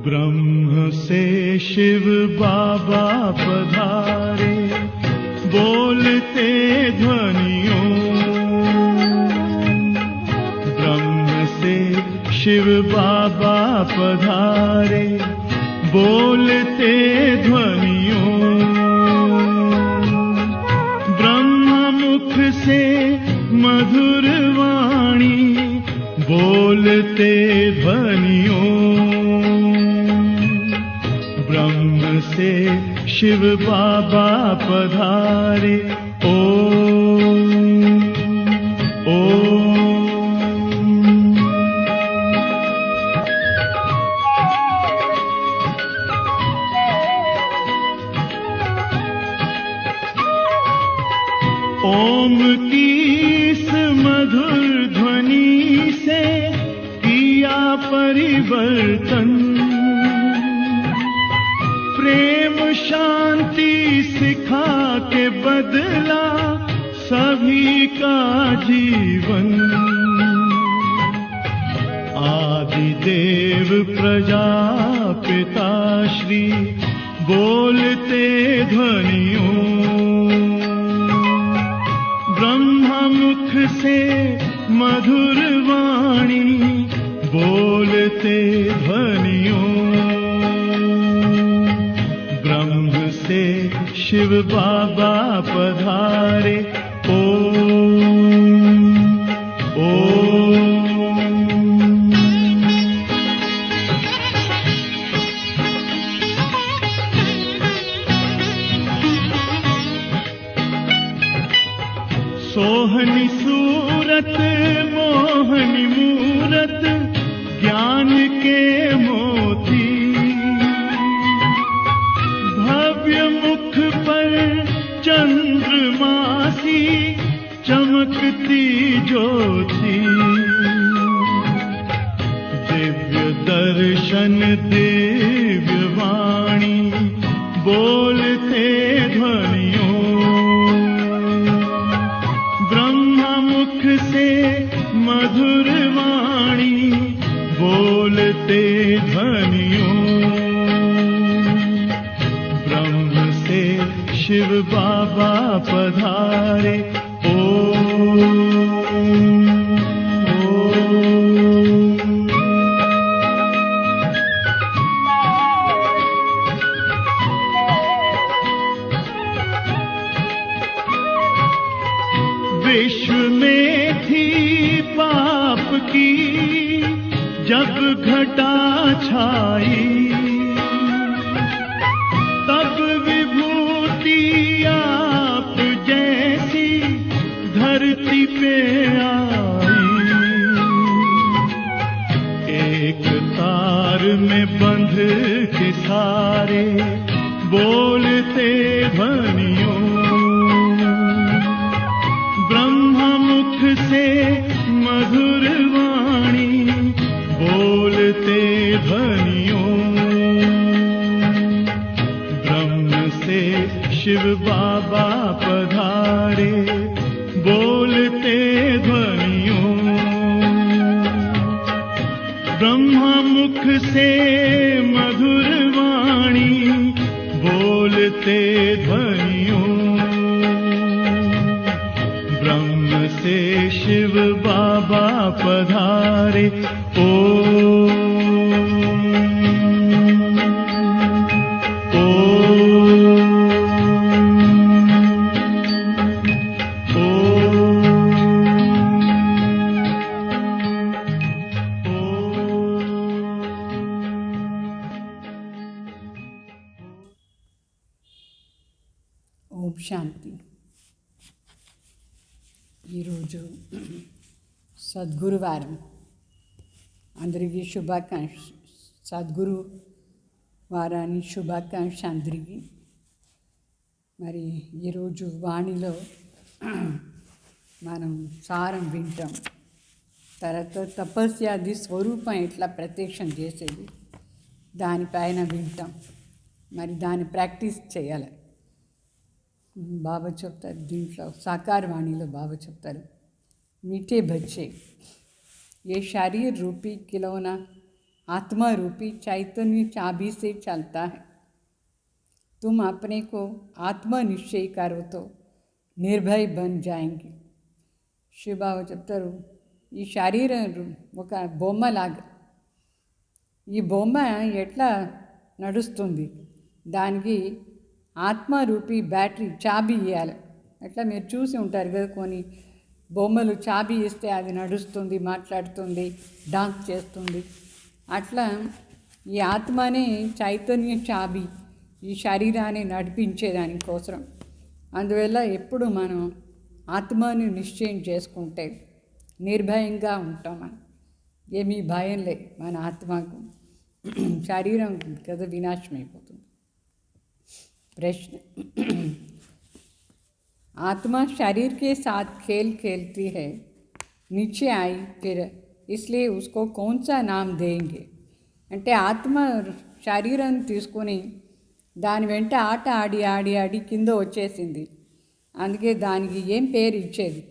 ब्रह्म से शिव बाबा पधारे, बोलते ध्वनियों। ब्रह्म से शिव बाबा पधारे, बोलते ध्वनियों। ब्रह्म मुख से मधुर वाणी, बोलते ध्वनियों। ब्रह्म से शिव बाबा पधारे, ओम ओम। ओम की इस मधुर ध्वनि से किया परिवर्तन। प्रेम शांति सिखा के बदला सभी का जीवन। आदि देव प्रजापिता श्री, बोलते ध्वनियों। ब्रह्मा मुख से मधुर वाणी, बोलते ध्वनियों। ब्रह्म से शिव बाबा पधारे, ओम ओम। सोहनी सूरत मोहनी मूरत, ज्ञान के मोती। भव्य मुख पर चंद्रमासी, चमकती ज्योति। दिव्य दर्शन दिव्य वाणी, बोलते ध्वनियों। ब्रह्मा मुख से मधुर वाणी, बोलते ध्वनियों। ब्रह्म से शिव बाबा पधारे, ओम ओम। विश्व में थी पाप की जब घटा छाई, तब विभूति आप जैसी धरती पे आई। एक तार में बंध के सारे, बोलते ध्वनियों। ब्रह्मा मुख से मधुर वाणी, बोलते ध्वनियों। ब्रह्म से शिव बाबा पधारे, बोलते ध्वनियों। ब्रह्मा मुख से मधुर वाणी, बोलते ध्वनियों। ब्रह्म से शिव बाबा पधारे, ओम ओम ఓం శాంతి. ఈరోజు సద్గురువారం. అందరికీ శుభాకాంక్ష. సద్గురు వారాన్ని శుభాకాంక్ష అందరికీ. మరి ఈరోజు వాణిలో మనం సారం వింటాం. తర్వాత తపస్యాది స్వరూపం ఎట్లా ప్రత్యక్షం చేసేది దానిపైన వింటాం. మరి దాన్ని ప్రాక్టీస్ చేయాలి. బాబా చెప్తారు దీంట్లో సాకారవాణిలో బాబా చెప్తారు, मीठे बच्चे ये शरीर रूपी खिलौना आत्मा रूपी चैतन्य चाबी से चलता है. तुम अपने को आत्मा निश्चय करो तो निर्भय बन जाएंगे. శివబాబా చెప్తారు, ఈ శరీరం ఒక బొమ్మలాగా, ఈ బొమ్మ ఎట్లా నడుస్తుంది, దానికి ఆత్మరూపి బ్యాటరీ చాబీ ఇవ్వాలి. అట్లా మీరు చూసి ఉంటారు కదా, కొన్ని బొమ్మలు చాబీ ఇస్తే అది నడుస్తుంది, మాట్లాడుతుంది, డాన్స్ చేస్తుంది. అట్లా ఈ ఆత్మనే చైతన్య చాబీ ఈ శరీరాన్ని నడిపించేదానికోసం. అందువల్ల ఎప్పుడు మనం ఆత్మని నిశ్చయం చేసుకుంటే నిర్భయంగా ఉంటాం. మనం ఏమీ భయం లేదు మన ఆత్మకు. శరీరం కదా వినాశమైపోతుంది. प्रश्न, आत्मा शरीर के साथ खेल खेलती है, नीचे आई फिर, इसलिए उसको कौन सा नाम देंगे? అంటే ఆత్మ శరీరాన్ని తీసుకొని దాని వెంట ఆట ఆడి ఆడి ఆడి కింద వచ్చేసింది. అందుకే దానికి ఏం పేరు ఇచ్చేది?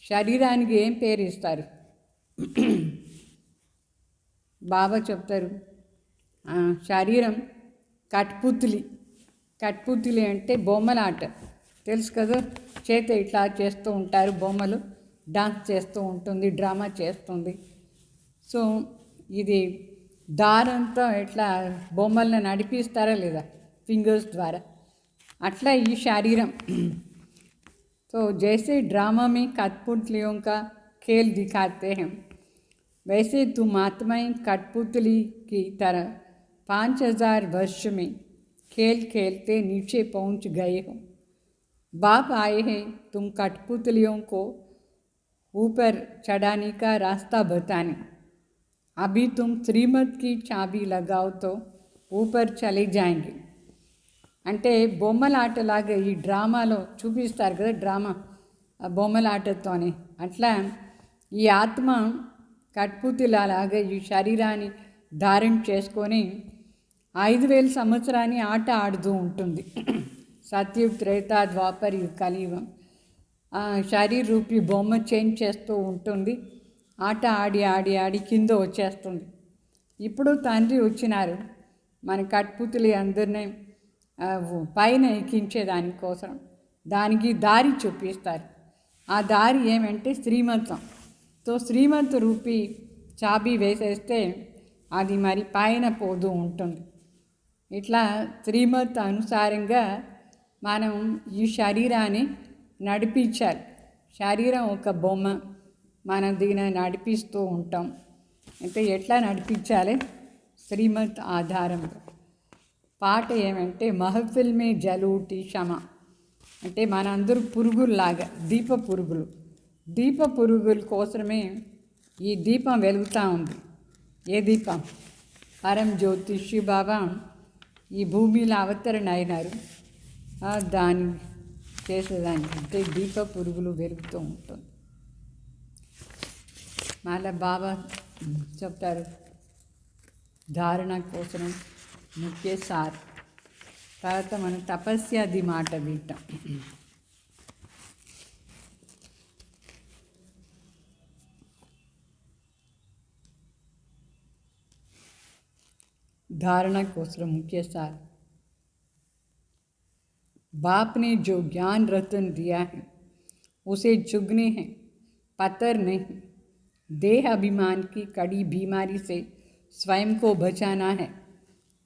శరీరానికి ఏం పేరు ఇస్తారు? బాబా చెప్తారు, శరీరం కట్పుత్లి. కట్పుత్లి అంటే బొమ్మలాట, తెలుసు కదా, చేత ఇట్లా చేస్తూ ఉంటారు, బొమ్మలు డాన్స్ చేస్తూ ఉంటుంది, డ్రామా చేస్తుంది. సో ఇది దారంతో ఇట్లా బొమ్మలను నడిపిస్తారా లేదా ఫింగర్స్ ద్వారా, అట్లా ఈ శరీరం. तो जैसे ड्रामा में कठपुतलियों का खेल दिखाते हैं, वैसे तुम आत्माएं कठपुतली की तरह 5000 वर्ष में खेल खेलते नीचे पहुंच गए हो. बाप आए हैं तुम कठपुतलियों को ऊपर चढ़ाने का रास्ता बताने. अभी तुम श्रीमत की चाबी लगाओ तो ऊपर चले जाएंगे. అంటే బొమ్మలాటలాగా ఈ డ్రామాలో చూపిస్తారు కదా, డ్రామా బొమ్మలాటతోనే. అట్లా ఈ ఆత్మ కట్పుతులాగా ఈ శరీరాన్ని ధారణ చేసుకొని 5000 సంవత్సరాన్ని ఆట ఆడుతూ ఉంటుంది. సత్యుగ్, త్రేతా, ద్వాపర్, కలియుగం. శరీర రూపీ బొమ్మ చేంజ్ చేస్తూ ఉంటుంది, ఆట ఆడి ఆడి ఆడి కింద వచ్చేస్తుంది. ఇప్పుడు తండ్రి వచ్చినారు మన కట్పుతులి అందరినీ పైన ఎక్కించేదానికోసం. దానికి దారి చూపిస్తారు. ఆ దారి ఏమంటే శ్రీమతం. తో శ్రీమత్ రూపీ చాబీ వేసేస్తే అది మరి పైన పోతూ ఉంటుంది. ఇట్లా శ్రీమత్ అనుసారంగా మనం ఈ శరీరాన్ని నడిపించాలి. శరీరం ఒక బొమ్మ, మనం దీన్ని నడిపిస్తూ ఉంటాం. అంటే ఎట్లా నడిపించాలి? శ్రీమత్ ఆధారంగా. పాట ఏమంటే మహఫిల్ మే జలూటి క్షమ. అంటే మనందరూ పురుగుల్లాగా, దీప పురుగులు. దీప పురుగుల కోసమే ఈ దీపం వెలుగుతూ ఉంది. ఏ దీపం? పరం జ్యోతి శివబాబా ఈ భూమిలో అవతరణ అయినారు. దాన్ని చేసేదానికి అంటే దీప పురుగులు వెలుగుతూ ఉంటుంది. మళ్ళీ బాబా చెప్తారు ధారణ కోసం ముఖ్య సార్. తర్వాత మనం తపస్యాది మాట వింటాం. धारणा कोसर मुख्य सार, बाप ने जो ज्ञान रतन दिया है उसे चुगने हैं, पत्थर नहीं. देह अभिमान की कड़ी बीमारी से स्वयं को बचाना है.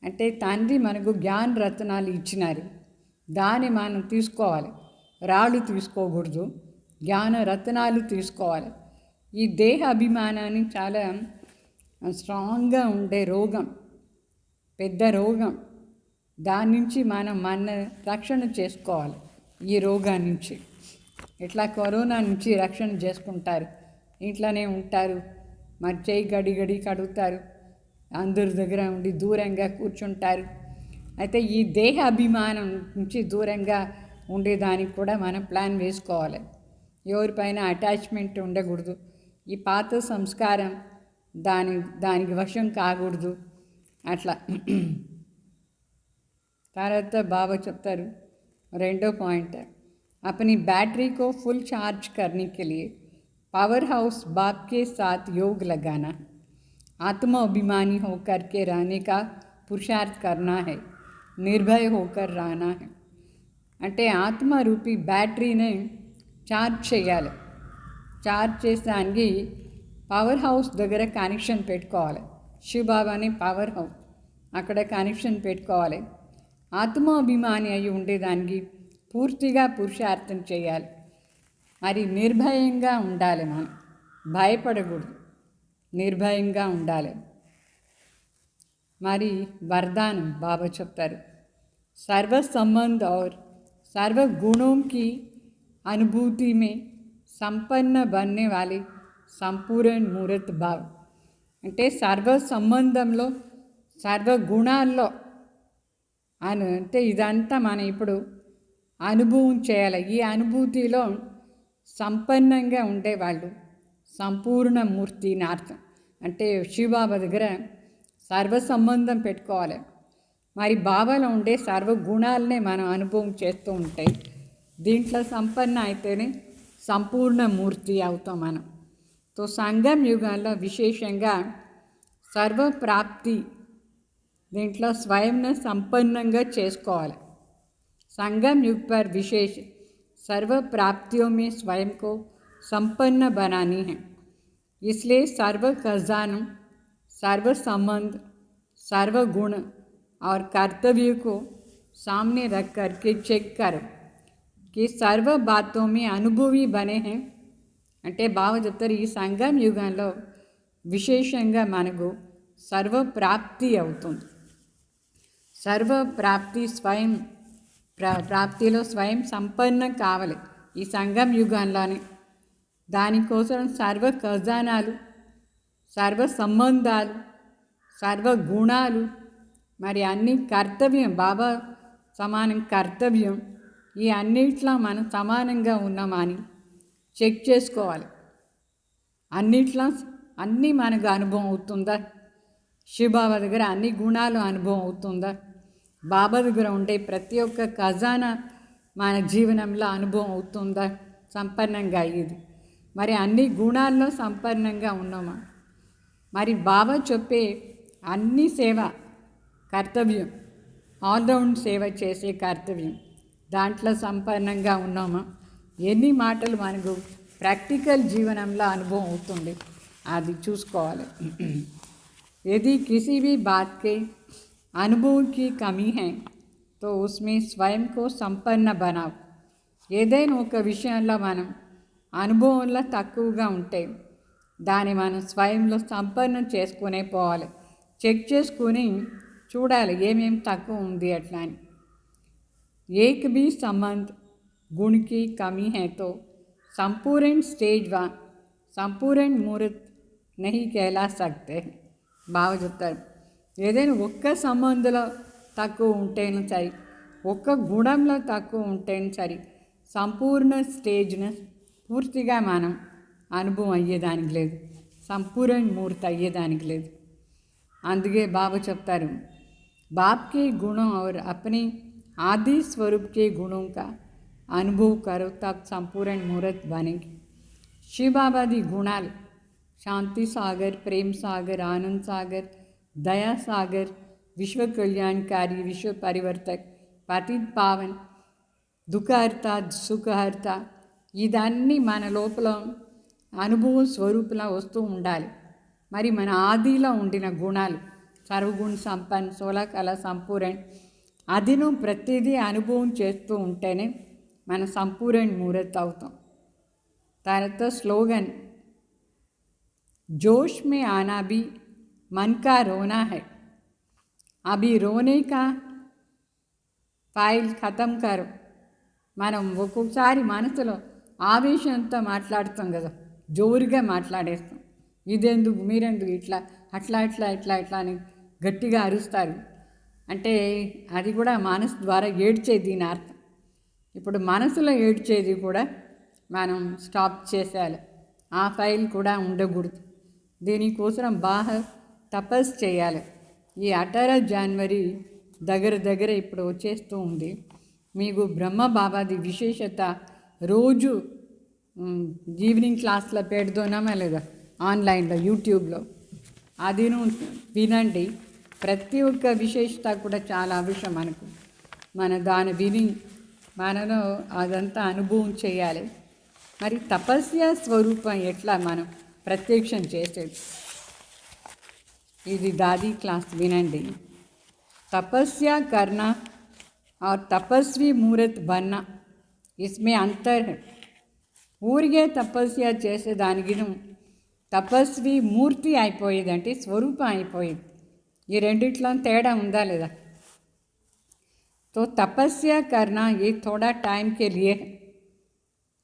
అంటే తండ్రి మనకు జ్ఞాన రత్నాలు ఇచ్చినారు, దాన్ని మనం తీసుకోవాలి. రాళ్ళు తీసుకోకూడదు, జ్ఞాన రత్నాలు తీసుకోవాలి. ఈ దేహ అభిమానాన్ని చాలా స్ట్రాంగ్గా ఉండే రోగం, పెద్ద రోగం. దాని నుంచి మనం మన రక్షణ చేసుకోవాలి. ఈ రోగాన్ని నుంచి ఇట్లా కరోనా నుంచి రక్షణ చేసుకుంటారు. ఇంట్లోనే ఉంటారు, మరి చేయి గడి గడి కడుగుతారు, అందరి దగ్గర ఉండి దూరంగా కూర్చుంటారు. అయితే ఈ దేహ అభిమానం నుంచి దూరంగా ఉండేదానికి కూడా మనం ప్లాన్ వేసుకోవాలి. ఎవరిపైన అటాచ్మెంట్ ఉండకూడదు. ఈ పాత సంస్కారం దానికి వశం కాకూడదు అట్లా. తర్వాత బాబా చెప్తారు రెండో పాయింట్, अपनी बैटरी को फुल चार्ज करने के लिए पावर हाउस बाप के साथ योग लगाना, आत्मा अभिमानी होकर के रहने का पुरुषार्थ करना है, निर्भय होकर रहना है. అంటే ఆత్మ రూపీ బ్యాటరీని ఛార్జ్ చేయాలి. ఛార్జ్ చేసానికి పవర్ హౌస్ దగ్గర కనెక్షన్ పెట్టుకోవాలి. శివబాబాని పవర్ హౌస్ అక్కడ కనెక్షన్ పెట్టుకోవాలి. ఆత్మాభిమాని అయి ఉండేదానికి పూర్తిగా పురుషార్థం చేయాలి. మరి నిర్భయంగా ఉండాలి, మనం భయపడకూడదు, నిర్భయంగా ఉండాలి. మరి वरदान बाबा చెప్తారు, सर्व संबंध और सर्व गुणों की अनुभूति में संपन्न बनने वाले संपूर्ण मूर्त भाव. అంటే సర్వ సంబంధంలో సర్వ గుణాల్లో అంటే ఇదంతా మనం ఇప్పుడు అనుభవం చేయాలి. ఈ అనుభూతిలో సంపన్నంగా ఉండేవాళ్ళు సంపూర్ణ మూర్తి నార్థం. అంటే శివబాబా దగ్గర సర్వ సంబంధం పెట్టుకోవాలి. మరి బాబాలో ఉండే సర్వ గుణాలనే మనం అనుభవం చేస్తూ ఉంటాయి. దీంట్లో సంపన్న అయితేనే సంపూర్ణ మూర్తి అవుతాం మనం. తో సంగం యుగాల్లో విశేషంగా సర్వప్రాప్తి దీంట్లో స్వయంను సంపన్నంగా చేసుకోవాలి. संगम युग पर विशेष सर्व प्राप्तियों में स्वयं को संपन्न बनानी है. इसलिए सर्व खजानों, सर्व संबंध, सर्व गुण और कर्तव्य को सामने रख कर के चेक करो कि सर्व बातों में अनुभवी बने हैं. అంటే బాగా చెప్తారు, ఈ సంగం యుగంలో విశేషంగా మనకు సర్వప్రాప్తి అవుతుంది. సర్వప్రాప్తి స్వయం ప్రాప్తిలో స్వయం సంపన్నం కావాలి ఈ సంగం యుగంలోనే. దానికోసం సర్వ ఖజానాలు, సర్వ సంబంధాలు, సర్వ గుణాలు, మరి అన్ని కర్తవ్యం, బాబా సమానం కర్తవ్యం, ఈ అన్నిట్లో మనం సమానంగా ఉన్నామని చెక్ చేసుకోవాలి. అన్నిట్లో అన్నీ మనకు అనుభవం అవుతుందా? శివబాబా దగ్గర అన్ని గుణాలు అనుభవం అవుతుందా? బాబా దగ్గర ఉండే ప్రతి ఒక్క ఖజానా మన జీవనంలో అనుభవం అవుతుందా సంపన్నంగా అయ్యేది? మరి అన్ని గుణాల్లో సంపన్నంగా ఉన్నామా? మరి బాబా చెప్పే అన్ని సేవ కర్తవ్యం, ఆల్రౌండ్ సేవ చేసే కర్తవ్యం, దాంట్లో సంపన్నంగా ఉన్నామా? ఎన్ని మాటలు మనకు ప్రాక్టికల్ జీవనంలో అనుభవం అవుతుంది అది చూసుకోవాలి. यदि किसी भी बात के अनुभव की कमी है तो उसमें स्वयं को संपन्न बनाओ. ఏదైనా ఒక విషయంలో మనం అనుభవంలో తక్కువగా ఉంటే దాన్ని మనం స్వయంలో సంపన్నం చేసుకునే పోవాలి. చెక్ చేసుకుని చూడాలి ఏమేమి తక్కువ ఉంది అట్లా అని. एक भी संबंध गुण की कमी है तो संपूर्ण स्टेज व संपूर्ण मूर्त नहीं कहला सकते. బాగా చెప్తారు, ఏదైనా ఒక్క సంబంధంలో తక్కువ ఉంటేను సరి, ఒక్క గుణంలో తక్కువ ఉంటేను సరి, సంపూర్ణ స్టేజ్ను పూర్తిగా మనం అనుభవం అయ్యేదానికి లేదు, సంపూర్ణ మూర్తి అయ్యేదానికి లేదు. అందుకే బాబా చెప్తారు, బాప్ के गुणों और अपने आदि स्वरूप के गुणों का अनुभव करो तब संपूर्ण मूर्त बनेगी. शिव बाबा दी गुणाल शांति सागर, प्रेम सागर, आनंद सागर, दया सागर, विश्व कल्याणकारी, विश्व परिवर्तक, पतित पावन, दुखहर्ता, सुखहर्ता, ఇదన్నీ మన లోపల అనుభవం స్వరూపంలో వస్తూ ఉండాలి. మరి మన ఆదిలో ఉండిన గుణాలు సర్వగుణ సంపన్న, సోలకళ సంపూర్ణ, అదిను ప్రతిదీ అనుభవం చేస్తూ ఉంటేనే మన సంపూర్ణ మూర్తి అవుతాం. తర్వాత స్లోగన్, जोश में आना भी मन का रोना है, अभी रोने का ఫైల్ ఖతం కరు. మనం ఒక్కొక్కసారి మనసులో ఆవేశంతో మాట్లాడుతాం కదా, జోరుగా మాట్లాడేస్తాం, ఇదెందుకు మీరెందుకు ఇట్లా అట్లా ఇట్లా ఇట్లా ఇట్లా అని గట్టిగా అరుస్తారు. అంటే అది కూడా మనసు ద్వారా ఏడ్చేది దీని అర్థం. ఇప్పుడు మనసులో ఏడ్చేది కూడా మనం స్టాప్ చేసేయాలి. ఆ ఫైల్ కూడా ఉండకూడదు. దీనికోసం బాగా తపస్సు చేయాలి. ఈ 18 జనవరి దగ్గర ఇప్పుడు వచ్చేస్తూ ఉంది. మీకు బ్రహ్మ బాబాది విశేషత రోజు ఈవినింగ్ క్లాస్లో పెడుతున్నామా లేదా, ఆన్లైన్లో యూట్యూబ్లో, అది వినండి. ప్రతి ఒక్క విశేషత కూడా చాలా అవసరం మనకు. మన దాన్ని విని మనలో అదంతా అనుభవం చేయాలి. మరి తపస్య స్వరూపం ఎట్లా మనం ప్రత్యక్షం చేసేది, ఇది దాది క్లాస్ వినండి. तपस्या करना और तपस्वी मूर्त बनना, इसमें अंतर है. ఊరికే తపస్య చేసేదానికి తపస్వి మూర్తి అయిపోయేది, అంటే స్వరూపం అయిపోయేది. ఈ రెండిట్లో తేడా ఉందా లేదా? तो तपस्या करना ये थोड़ा टाइम के लिए है.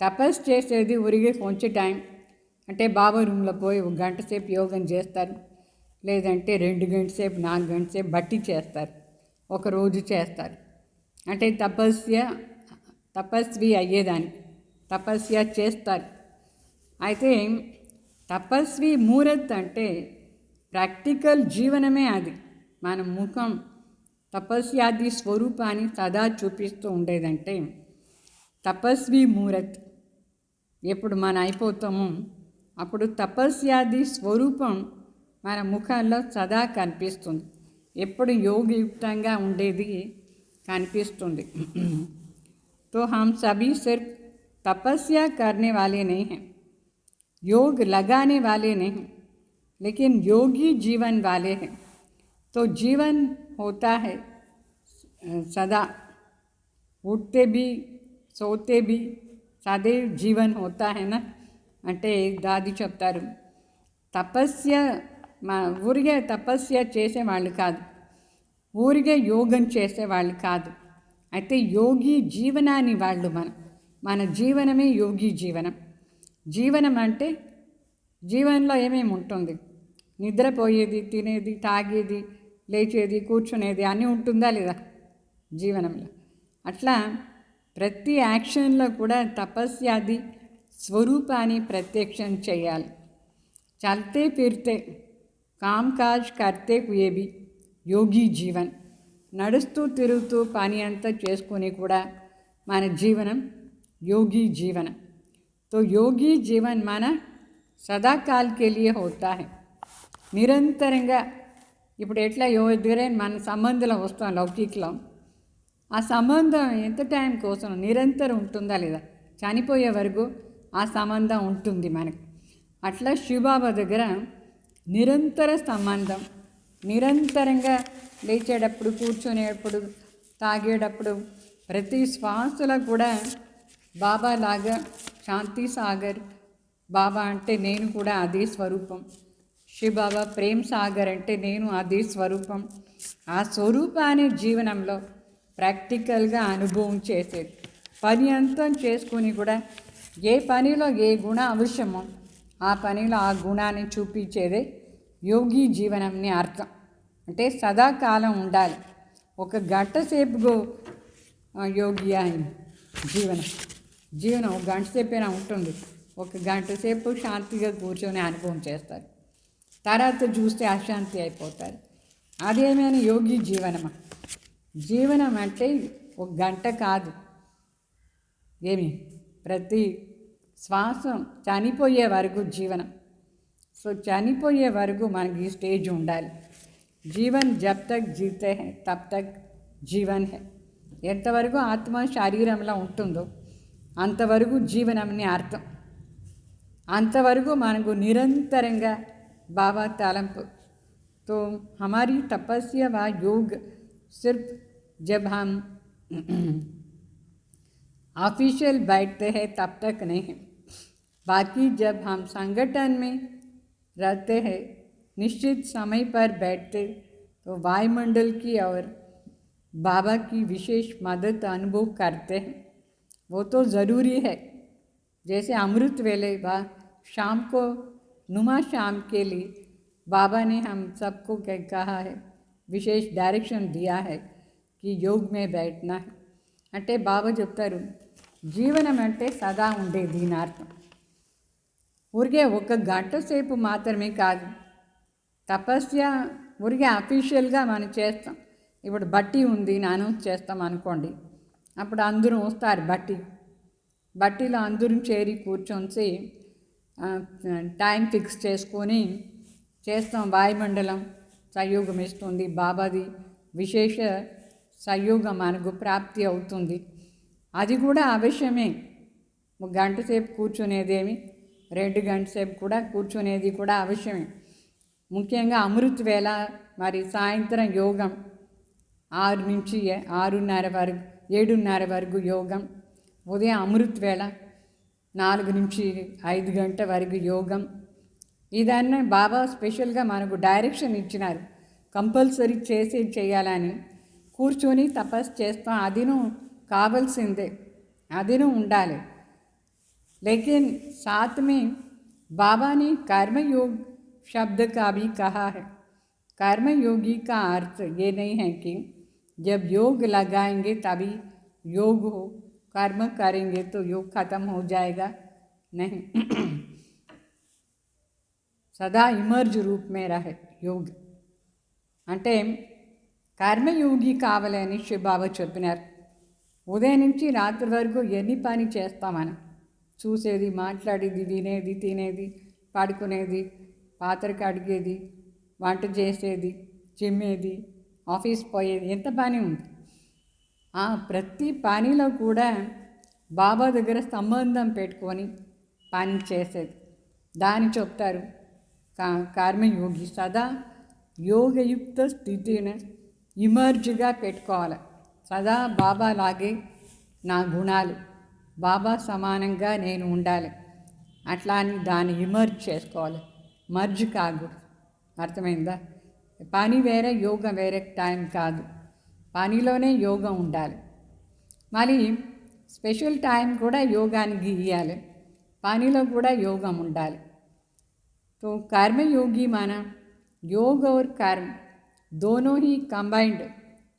తపస్సు చేసేది ఊరికే కొంచెం టైం, అంటే బాబా రూమ్లో పోయి 1 గంట సేపు యోగం చేస్తారు, లేదంటే 2 గంటల సేపు 4 గంటల సేపు బట్టి చేస్తారు, ఒక రోజు చేస్తారు. అంటే తపస్వి అయ్యేదానికి తపస్య చేస్తారు. అయితే తపస్వి మూరత్ అంటే ప్రాక్టికల్ జీవనమే అది. మన ముఖం తపస్యాది స్వరూపాన్ని సదా చూపిస్తూ ఉండేదంటే తపస్వి మూరత్. ఎప్పుడు మనం అయిపోతామో అప్పుడు తపస్యాది స్వరూపం మన ముఖంలో సదా కనిపిస్తుంది. ఎప్పుడు యోగయుక్తంగా ఉండేది కనిపిస్తుంది. तो हम सभी सिर्फ तपस्या करने वाले नहीं हैं, योग लगाने वाले नहीं, लेकिन योगी जीवन वाले हैं. तो जीवन होता है सदा, उठते भी सोते भी सदैव जीवन होता है ना. అంటే దాది చెప్తారు, తపస్య ఊరికే తపస్య చేసేవాళ్ళు కాదు, ఊరికే యోగం చేసేవాళ్ళు కాదు. అయితే యోగి జీవనాన్ని వాళ్ళు మన జీవనమే యోగి జీవనం. జీవనం అంటే జీవనంలో ఏమేమి ఉంటుంది, నిద్రపోయేది, తినేది, తాగేది, లేచేది, కూర్చునేది అన్నీ ఉంటుందా లేదా జీవనంలో? అట్లా ప్రతి యాక్షన్లో కూడా తపస్యాది స్వరూపాన్ని ప్రత్యక్షం చేయాలి. చల్తే ఫిర్తే కామ్ కాజ్ కర్తే హుయే భీ యోగి జీవన్. నడుస్తూ తిరుగుతూ పని అంతా చేసుకొని కూడా మన జీవనం యోగి జీవనం. तो योगी जीवन మన సదాకాల్ के लिए होता है. నిరంతరంగా ఇప్పుడు ఎట్లా దగ్గరే మన సంబంధంలో వస్తాం లౌకికలో, ఆ సంబంధం ఎంత టైం కోసం నిరంతరం ఉంటుందా లేదా, చనిపోయే వరకు ఆ సంబంధం ఉంటుంది మనకు. అట్లా శివబాబా దగ్గర నిరంతర సంబంధం, నిరంతరంగా లేచేటప్పుడు, కూర్చునేటప్పుడు, తాగేటప్పుడు, ప్రతి శ్వాసలో కూడా బాబా లాగా శాంతి సాగర్. బాబా అంటే నేను కూడా అదే స్వరూపం. శివబాబా ప్రేమ్ సాగర్ అంటే నేను అదే స్వరూపం. ఆ స్వరూపాన్ని జీవనంలో ప్రాక్టికల్గా అనుభవం చేసేది. పని అంతా చేసుకొని కూడా ఏ పనిలో ఏ గుణ అవసరమో ఆ పనిలో ఆ గుణాన్ని చూపించేదే యోగి జీవనంని అర్థం. అంటే సదాకాలం ఉండాలి. 1 గంట సేపు యోగి జీవనం 1 గంట సేపైనా ఉంటుంది. 1 గంట సేపు శాంతిగా కూర్చొని అనుభవం చేస్తారు, తర్వాత చూస్తే అశాంతి అయిపోతారు. అదేమైనా యోగి జీవనమా? జీవనం అంటే 1 గంట కాదు, ఏమి ప్రతి శ్వాస చనిపోయే వరకు జీవనం. సో చనిపోయే వరకు మనకి ఈ స్టేజ్ ఉండాలి. జీవన్ జబ్ తక్ జీతే హై తబ్ తక్ జీవన్ హై. ఎంతవరకు ఆత్మ శరీరంలో ఉంటుందో అంతవరకు జీవనంని అర్థం. అంతవరకు మనకు నిరంతరంగా బాబా తలంపు. तो हमारी तपस्या व योग सिर्फ जब हम ऑफिशियल बैठते हैं तब तक नहीं है, बाकी जब हम संगठन में रहते हैं, निश्चित समय पर बैठते, तो वायुमंडल की और बाबा की विशेष मदद अनुभव करते हैं. वो तो ज़रूरी है. जैसे अमृत वेले व शाम को नुमा शाम के लिए बाबा ने हम सबको कहा है, विशेष डायरेक्शन दिया है कि योग में बैठना है. అంటే బాబా చెప్తారు జీవనం అంటే సదా ఉండేది దీని అర్థం. ఊరికే ఒక గంట సేపు మాత్రమే కాదు. తపస్య ఊరికే అఫీషియల్గా మనం చేస్తాం. ఇప్పుడు బట్టి ఉంది అని అనౌన్స్ చేస్తాం అనుకోండి, అప్పుడు అందరూ వస్తారు బట్టిలో అందరూ చేరి కూర్చొని టైం ఫిక్స్ చేసుకొని చేస్తాం. వాయుమండలం సంయోగం ఇస్తుంది, బాబాది విశేష సంయోగం మనకు ప్రాప్తి అవుతుంది. అది కూడా అవశ్యమే. ఒక గంట సేపు కూర్చునేదేమి, 2 గంటల సేపు కూడా కూర్చునేది కూడా అవశ్యమే. ముఖ్యంగా అమృత వేళ, మరి సాయంత్రం యోగం 6 నుంచి 6:30 వరకు 7:30 వరకు యోగం, ఉదయం అమృత వేళ 4 నుంచి 5 గంటల వరకు యోగం. ఇదన్నీ బాబా స్పెషల్గా మనకు డైరెక్షన్ ఇచ్చినారు, కంపల్సరీ చేయాలని. కూర్చొని తపస్సు చేస్తాం, అదిను కావాల్సిందే, అదిను ఉండాలి. लेकिन साथ में बाबा ने कर्मयोग शब्द का भी कहा है. कर्मयोगी का अर्थ ये नहीं है कि जब योग लगाएंगे तभी योग हो, कर्म करेंगे तो योग खत्म हो जाएगा, नहीं. सदा इमर्ज रूप में रहे योग అంటే కర్మయోగి కావాలని శివబాబా చెప్పినారు. ఉదయం నుంచి రాత్రి వరకు ఎన్ని పని చేస్తామని, చూసేది, మాట్లాడేది, వినేది, తినేది, పడుకునేది, పాత్ర కడిగేది, వంట చేసేది, చిమ్మేది, ఆఫీస్ పోయేది, ఎంత పని ఉంది. ఆ ప్రతి పనిలో కూడా బాబా దగ్గర సంబంధం పెట్టుకొని పని చేసేది, దాన్ని చెప్తారు కర్మయోగి. సదా యోగయుక్త స్థితిని ఇమర్జ్గా పెట్టుకోవాలి. సదా బాబా లాగే నా గుణాలు, బాబా సమానంగా నేను ఉండాలి, అట్లా అని దాన్ని ఇమర్జ్ చేసుకోవాలి. మర్జ్ కాకూడదు. అర్థమైందా? పని వేరే, యోగం వేరే టైం కాదు. పనిలోనే యోగం ఉండాలి. మరి స్పెషల్ టైం కూడా యోగానికి ఇవ్వాలి, పనిలో కూడా యోగం ఉండాలి. तो कर्मयोगी माना योग और कर्म दोनों ही कंबाइंड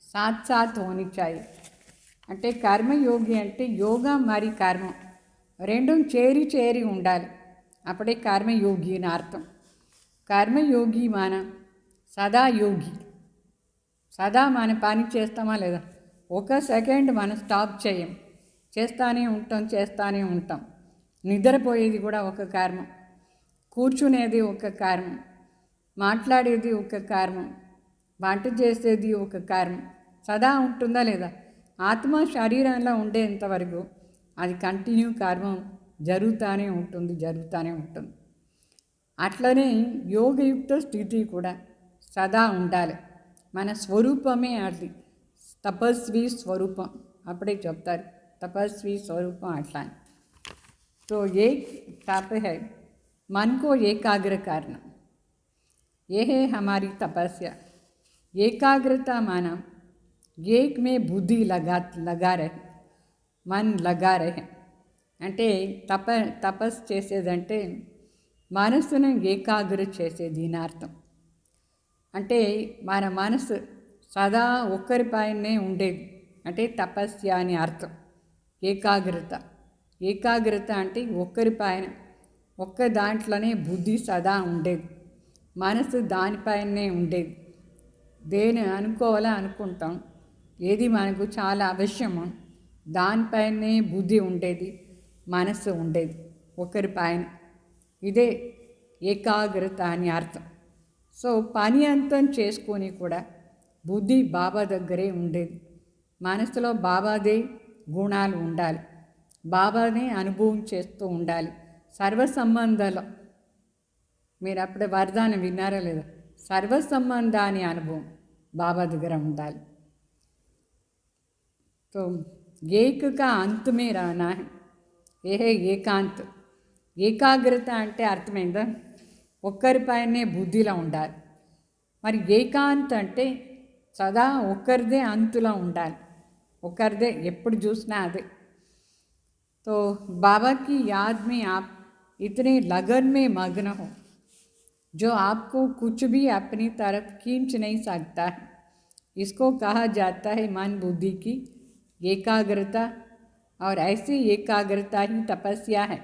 साथ साथ होनी चाहिए. అంటే కర్మయోగి అంటే యోగా మరి కర్మ రెండు చేరి ఉండాలి, అప్పుడే కర్మయోగి అని అర్థం. కర్మయోగి మన సదా యోగి. సదా మన పని చేస్తామా లేదా, ఒక సెకండ్ మనం స్టాప్ చేయం, చేస్తానే ఉంటాం. నిద్రపోయేది కూడా ఒక కర్మ, కూర్చునేది ఒక కర్మ, మాట్లాడేది ఒక కర్మ, వంట చేసేది ఒక కర్మ. సదా ఉంటుందా లేదా? ఆత్మ శరీరంలో ఉండేంతవరకు అది కంటిన్యూ కర్మ జరుగుతూనే ఉంటుంది. అట్లనే యోగయుక్త స్థితి కూడా సదా ఉండాలి. మన స్వరూపమే అది, తపస్వి స్వరూపం. అప్పుడే చెప్తారు తపస్వి స్వరూపం అట్లా. तो एक तप है मन को एकाग्र करना, ये है हमारी तपस्या. एकाग्रता माना एक में बुद्धि लगा रहे, मन लगा रहे. అంటే తపస్సు చేసేదంటే మనసును ఏకాగ్ర చేసేది అని అర్థం. అంటే మన మనసు సదా ఒక్కరిపైనే ఉండేది అంటే తపస్య అని అర్థం. ఏకాగ్రత అంటే ఒక్కరిపైన, ఒక్క దాంట్లోనే బుద్ధి సదా ఉండేది, మనసు దానిపైనే ఉండేది. దేని అనుకుంటాం, ఏది మనకు చాలా అవశ్యమో దానిపైనే బుద్ధి ఉండేది, మనసు ఉండేది ఒకరిపైన. ఇదే ఏకాగ్రత అని అర్థం. సో పని అంతం చేసుకొని కూడా బుద్ధి బాబా దగ్గరే ఉండేది, మనసులో బాబాదే గుణాలు ఉండాలి, బాబానే అనుభవం చేస్తూ ఉండాలి. సర్వ సంబంధాలు మీరు అప్పుడే వరదానం విన్నారా లేదా? సర్వ సంబంధాన్ని అనుభవం బాబా దగ్గర ఉండాలి. तो एक का अंत में रहना है, ये है ఏకాంత్. ఏకాగ్రత అంటే అర్థమైందా? ఒక్కరిపైనే బుద్ధిలో ఉండాలి. మరి ఏకాంత్ అంటే సదా ఒక్కరిదే అంతులో ఉండాలి, ఒక్కరిదే ఎప్పుడు చూసినా అదే. तो बाबा की याद में आप इतने लगन में मग्न हो जो आपको कुछ भी अपनी तरफ खींच नहीं सकता है. इसको कहा जाता है मन बुद्धि की ఏకాగ్రత. और ऐसी ఏకాగ్రత ही तपस्या है.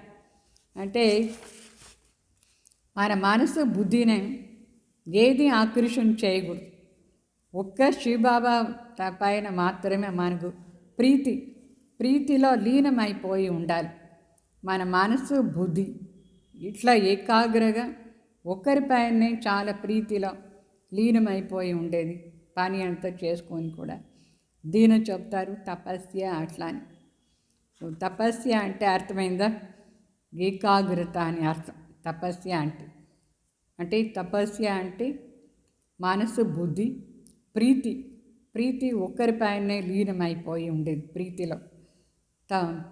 అంటే మన మనసు బుద్ధిని ఏది ఆకర్షణ చేయకూడదు. ఒక్క శివబాబా పైన మాత్రమే మనకు ప్రీతిలో లీనమైపోయి ఉండాలి. మన మనసు బుద్ధి ఇట్లా ఏకాగ్రగా ఒకరిపైనే చాలా ప్రీతిలో లీనమైపోయి ఉండేది. పని అంతా చేసుకొని కూడా దీని చెప్తారు తపస్య అట్లా అని. సో తపస్య అంటే అర్థమైందా? ఏకాగ్రత అని అర్థం. తపస్య అంటే తపస్య అంటే మనసు బుద్ధి ప్రీతి ఒక్కరిపైనే లీనమైపోయి ఉండేది ప్రీతిలో.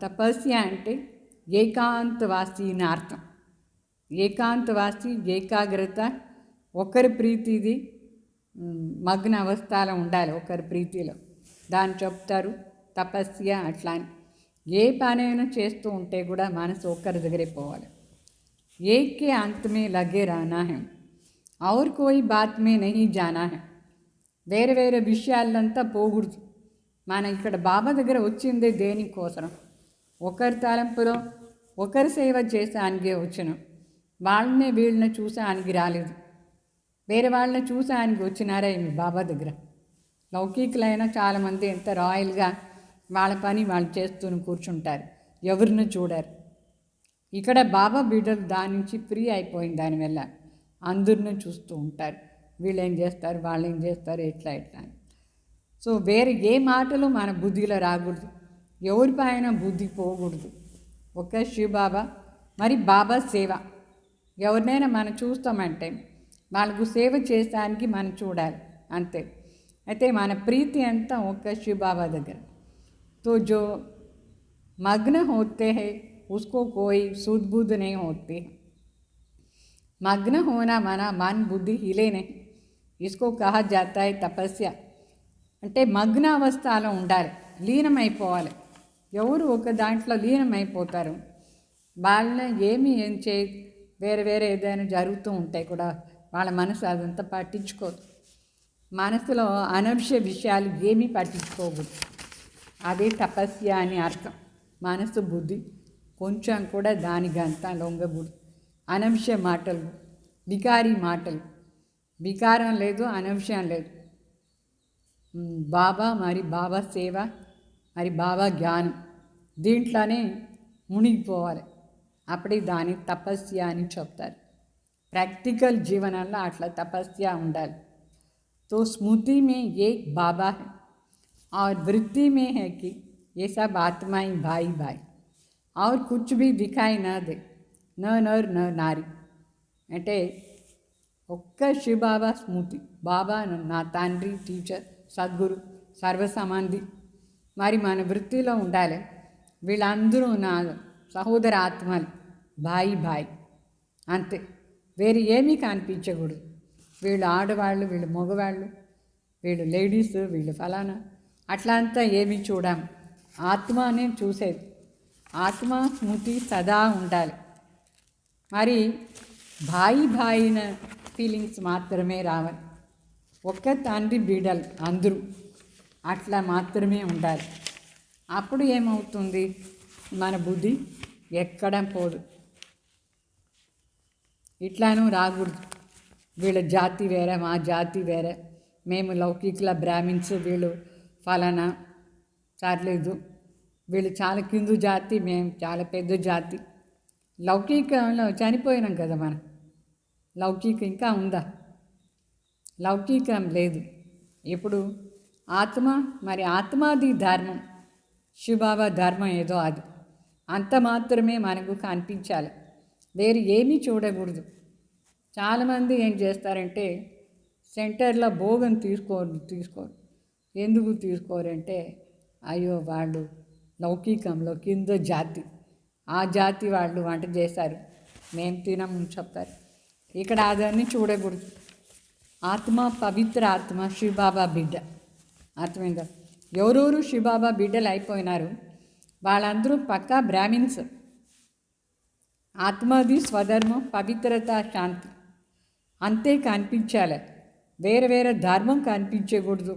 తపస్య అంటే ఏకాంతవాసి అని అర్థం. ఏకాంతవాసి ఏకాగ్రత ఒకరి ప్రీతిది మగ్న అవస్థలో ఉండాలి, ఒకరి ప్రీతిలో. దాన్ని చెప్తారు తపస్య అట్లా అని. ఏ పనైనా చేస్తూ ఉంటే కూడా మనసు ఒక్కరి దగ్గరే పోవాలి. एक के अंत में लगे रहना है और कोई बात में नहीं जाना है. వేరే వేరే విషయాలంతా పోకూడదు. మన ఇక్కడ బాబా దగ్గర వచ్చిందే దేనికోసం? ఒకరి తలంపులో ఒకరి సేవ చేసానికి వచ్చినాం. వాళ్ళని వీళ్ళని చూసానికి రాలేదు. వేరే వాళ్ళని చూసానికి వచ్చినారా ఏమి బాబా దగ్గర? లౌకికులైనా చాలామంది ఎంత రాయల్గా వాళ్ళ పని వాళ్ళు చేస్తూ కూర్చుంటారు, ఎవరిని చూడరు. ఇక్కడ బాబా బిడ్డలు దాని నుంచి ఫ్రీ అయిపోయింది. దానివల్ల అందరిని చూస్తూ ఉంటారు, వీళ్ళు ఏం చేస్తారు, వాళ్ళు ఏం చేస్తారు, ఎట్లా అని. సో వేరే ఏ మాటలు మన బుద్ధిలో రాకూడదు, ఎవరిపైన బుద్ధి పోకూడదు. ఒక శివబాబా మరి బాబా సేవ. ఎవరినైనా మనం చూస్తామంటే వాళ్ళకు సేవ చేసానికి మనం చూడాలి అంతే. అయితే మన ప్రీతి అంతా ఒక్క శివబాబా దగ్గర. तो जो मग्न होते हैं उसको कोई सुध बुद्ध नहीं होती. मग्न होना माना मन बुद्धि हिले नहीं, इसको कहा जाता है तपस्या. అంటే మగ్న అవస్థలో ఉండాలి, లీనమైపోవాలి. ఎవరు ఒక దాంట్లో లీనమైపోతారు వాళ్ళని ఏం చే వేరే ఏదైనా జరుగుతూ ఉంటాయి కూడా వాళ్ళ మనసు అదంతా పట్టించుకోదు. మనసులో అనవసర విషయాలు ఏమీ పట్టించుకోకూడదు. అదే తపస్య అని అర్థం. మనసు బుద్ధి కొంచెం కూడా దానికంతా లొంగకూడదు. అనవసర మాటలు, వికారీ మాటలు, వికారం లేదు, అనవసరం లేదు. బాబా మరి బాబా సేవ మరి బాబా జ్ఞానం దీంట్లోనే మునిగిపోవాలి. అప్పుడే దాన్ని తపస్య అని చెప్తారు. ప్రాక్టికల్ జీవనంలో అట్లా తపస్య ఉండాలి. तो स्मृति में एक बाबा है और वृत्ति में है कि ये सब आत्माएं भाई और कुछ भी दिखाई न दे, न नर न नारी. అంటే ఒక్క శివబాబా స్మృతి. బాబా నా తండ్రి, టీచర్, సద్గురు, సర్వసమాధి మరి మన వృత్తిలో ఉండాలి. వీళ్ళందరూ నా సహోదర ఆత్మలు, భాయి అంతే. వేరే ఏమీ కనిపించకూడదు. వీళ్ళు ఆడవాళ్ళు, వీళ్ళు మగవాళ్ళు, వీళ్ళు లేడీస్, వీళ్ళు ఫలానా అట్లా అంతా ఏమీ చూడాం. ఆత్మ అనే చూసేది. ఆత్మ స్మృతి సదా ఉండాలి. మరి భాయిన ఫీలింగ్స్ మాత్రమే రావాలి. ఒక్క తండ్రి బిడ్డలు అందరూ అట్లా మాత్రమే ఉండాలి. అప్పుడు ఏమవుతుంది? మన బుద్ధి ఎక్కడ పోదు. ఇట్లానూ రాకూడదు. వీళ్ళ జాతి వేరే, మా జాతి వేరే, మేము లౌకికుల బ్రాహ్మిన్స్, వీళ్ళు ఫలానా చాలేదు, వీళ్ళు చాలా కిందు జాతి, మేము చాలా పెద్ద జాతి. లౌకికంలో చనిపోయినాం కదా మనం. లౌకికం ఇంకా ఉందా? లౌకికం లేదు. ఇప్పుడు ఆత్మ మరి ఆత్మాది ధర్మం, శివబాబా ధర్మం ఏదో అది అంత మాత్రమే మనకు కనిపించాలి. వేరు ఏమీ చూడకూడదు. చాలామంది ఏం చేస్తారంటే సెంటర్లో భోగం తీసుకోరు. ఎందుకు తీసుకోరంటే అయ్యో వాళ్ళు లౌకికంలో కింద జాతి, ఆ జాతి వాళ్ళు వంట చేశారు, మేము తినమని చెప్తారు. ఇక్కడ అదన్నీ చూడకూడదు. ఆత్మ పవిత్ర ఆత్మ, శివబాబా బిడ్డ. అర్థమైందా? ఎవరెవరు శివబాబా బిడ్డలు అయిపోయినారు వాళ్ళందరూ పక్కా బ్రాహ్మిన్స్. ఆత్మది స్వధర్మం, పవిత్రత, శాంతి అంతే కనిపించాలి. వేరే ధర్మం కనిపించకూడదు.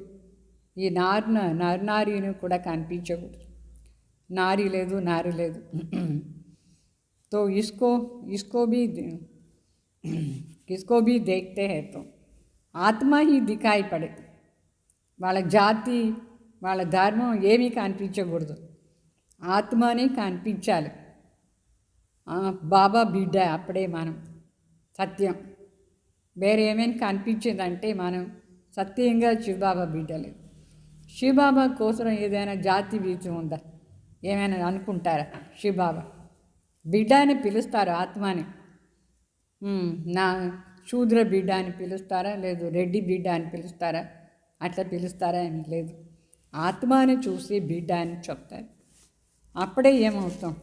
ఈ నరనారిని కూడా కనిపించకూడదు. నారి లేదు, నారు లేదు. तो इसको भी किसको भी देखते हैं तो ఆత్మ ही दिखाई पड़े, వాళ్ళ జాతి వాళ్ళ ధర్మం ఏమీ కనిపించకూడదు, ఆత్మనే కనిపించాలి. బాబా బిడ్డ అప్పుడే మనం సత్యం. వేరే ఏమైనా కనిపించిందంటే మనం సత్యంగా శివబాబా బిడ్డలేదు. శివబాబా కోసం ఏదైనా జాతి బీజం ఉందా, ఏమైనా అనుకుంటారా? శివబాబా బిడ్డ అని పిలుస్తారు ఆత్మని. నా శూద్ర బిడ్డ అని పిలుస్తారా, లేదు రెడ్డి బిడ్డ అని పిలుస్తారా, అట్లా పిలుస్తారా ఏమి లేదు. ఆత్మని చూసి బిడ్డ అని చెప్తారు. అప్పుడే ఏమవుతాం,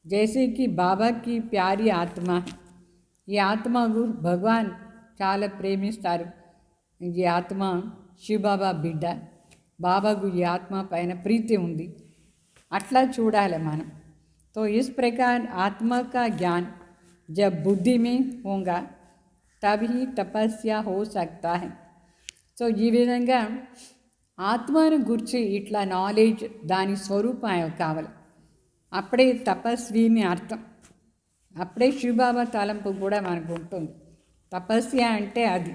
జైసేకి బాబాకి ప్యారి ఆత్మ, ఈ ఆత్మకు భగవాన్ చాలా ప్రేమిస్తారు. ఈ ఆత్మ శివబాబా బిడ్డ, బాబాకు ఈ ఆత్మ పైన ప్రీతి ఉంది, అట్లా చూడాలి మనం. तो इस प्रकार आत्मा का ज्ञान जब बुद्धि में होगा तभी तपस्या हो सकता है. సో ఈ విధంగా ఆత్మను గురించి ఇట్లా నాలెడ్జ్ దాని స్వరూపం కావాలి, అప్పుడే తపస్విని అర్థం. అప్పుడే శివబాబా తలంపు కూడా మనకు ఉంటుంది. తపస్య అంటే అది,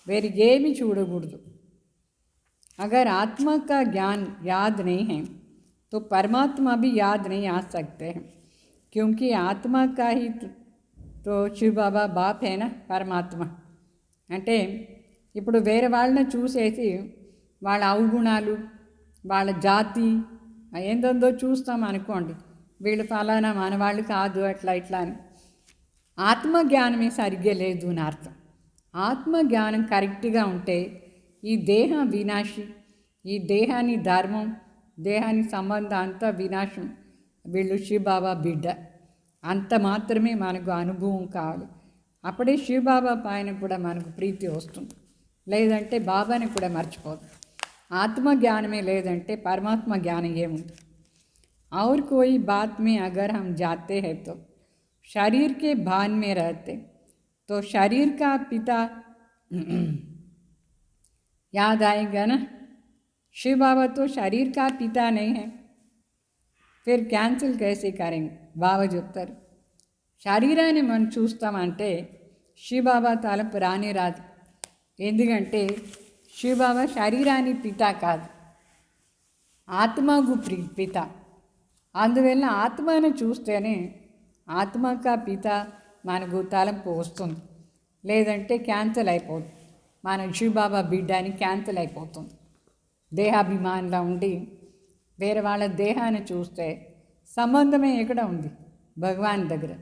వేరే ఏమి చూడకూడదు. అగర్ ఆత్మ का ज्ञान याद नहीं है तो परमात्मा भी याद नहीं आ सकते हैं, क्योंकि आत्मा का ही तो शिव बाबा बाप है ना పరమాత్మ. అంటే ఇప్పుడు వేరే వాళ్ళని చూసేసి వాళ్ళ అవగుణాలు వాళ్ళ జాతి ఏందో చూస్తాం అనుకోండి, వీళ్ళు ఫలానా మన వాళ్ళు కాదు అట్లా ఇట్లా అని. ఆత్మజ్ఞానమే సరిగ్గా లేదు అని అర్థం. ఆత్మజ్ఞానం కరెక్ట్గా ఉంటే ఈ దేహం వినాశి, ఈ దేహాన్ని ధర్మం దేహాని సంబంధం అంతా వినాశం. వీళ్ళు శివబాబా బిడ్డ అంత మాత్రమే మనకు అనుభవం కావాలి. అప్పుడే శివబాబా పైన కూడా మనకు ప్రీతి వస్తుంది, లేదంటే బాబాని కూడా మర్చిపోదు. ఆత్మజ్ఞానమే లేదంటే పరమాత్మ జ్ఞానం ఏముంది. और कोई बात में अगर हम जाते हैं तो शरीर के भान में रहते तो शरीर का पिता याद आएगा ना. शिव बाबा तो शरीर का पिता नहीं है, फिर कैंसिल कैसे करेंगे? बाबा చెప్తారు, శరీరాన్ని మనం చూస్తామంటే శివబాబా తలపు రానే రాదు. ఎందుకంటే శివబాబా శరీరాన్ని పిత కాదు, ఆత్మకు పిత. అందువల్ల ఆత్మను చూస్తేనే ఆత్మక పిత మనకు తలంపు వస్తుంది, లేదంటే క్యాన్సిల్ అయిపోతుంది. మన శివబాబా బిడ్డ అని క్యాన్సిల్ అయిపోతుంది. దేహాభిమానంలో ఉండి వేరే వాళ్ళ దేహాన్ని చూస్తే సంబంధమే ఎక్కడ ఉంది, భగవాన్ దగ్గర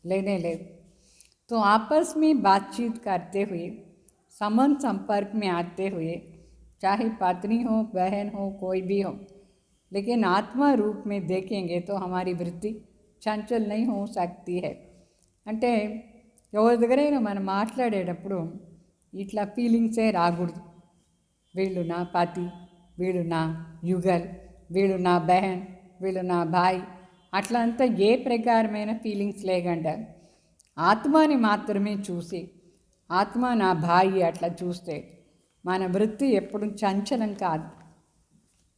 లేనే లేదు. तो आपस में बातचीत करते हुए संबंध संपर्क में आते हुए चाहे पत्नी हो बहन हो कोई भी हो, लेकिन आत्मा रूप में देखेंगे तो हमारी वृत्ति चंचल नहीं हो सकती है. అంటే ఎవరి దగ్గరైనా మనం మాట్లాడేటప్పుడు ఇట్లా ఫీలింగ్సే రాకూడదు. వీళ్ళు నా పతి, వీళ్ళు నా యుగల్, వీళ్ళు నా బహన్, వీళ్ళు నా భాయ్, అట్లా అంతా ఏ ప్రకారమైన ఫీలింగ్స్ లేకుండా ఆత్మని మాత్రమే చూసి ఆత్మ నా భాయి అట్లా చూస్తే మన వృత్తి ఎప్పుడు చంచలం కాదు.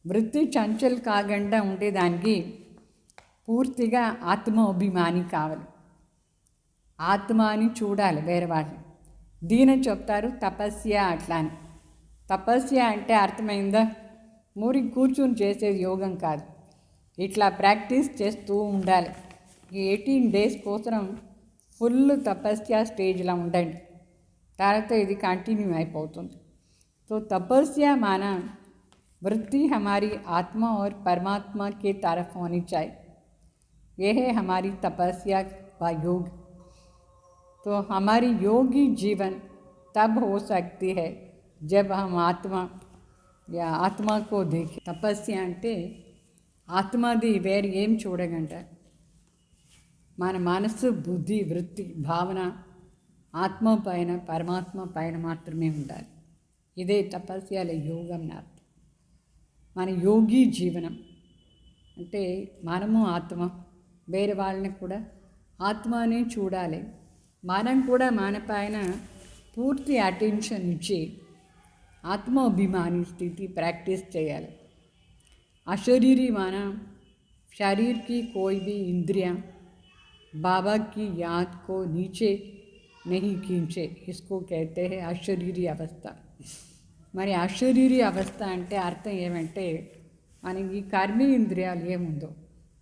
వృత్తి చంచల్ కాకుండా ఉండేదానికి పూర్తిగా ఆత్మాభిమాని కావాలి. ఆత్మని చూడాలి వేరే వాళ్ళని. దీని చెప్తారు తపస్య అట్లా అని. తపస్య అంటే అర్థమైందా? మూరి కూర్చుని చేసేది యోగం కాదు, ఇట్లా ప్రాక్టీస్ చేస్తూ ఉండాలి. ఈ 18 days కోసం ఫుల్ తపస్య స్టేజ్లో ఉండండి, తర్వాత ఇది కంటిన్యూ అయిపోతుంది. तो तपस्या माना वृत्ति हमारी आत्मा और परमात्मा के तरफ होनी चाहिए. यह है हमारी तपस्या व योग. तो हमारी योगी जीवन तब हो सकती है जब हम आत्मा या आत्मा को देखें. तपस्या అంటే ఆత్మది వేరు ఏం చూడగంట. మన మనసు బుద్ధి వృత్తి భావన ఆత్మ పైన పరమాత్మ పైన మాత్రమే ఉండాలి. ఇదే తపస్యాల యోగం అర్థం. మన యోగి జీవనం అంటే మనము ఆత్మ, వేరే వాళ్ళని కూడా ఆత్మనే చూడాలి. మనం కూడా మన పైన పూర్తి అటెన్షన్ ఇచ్చి ఆత్మాభిమాని స్థితి ప్రాక్టీస్ చేయాలి. अशरीरी माना शरीर की कोई भी इंद्रियां बाबा की याद को नीचे नहीं खींचे, इसको कहते हैं అశరీరి అవస్థ. మరి అశరీరి అవస్థ అంటే అర్థం ఏమంటే మనకి కర్మేంద్రియాలు ఏముందో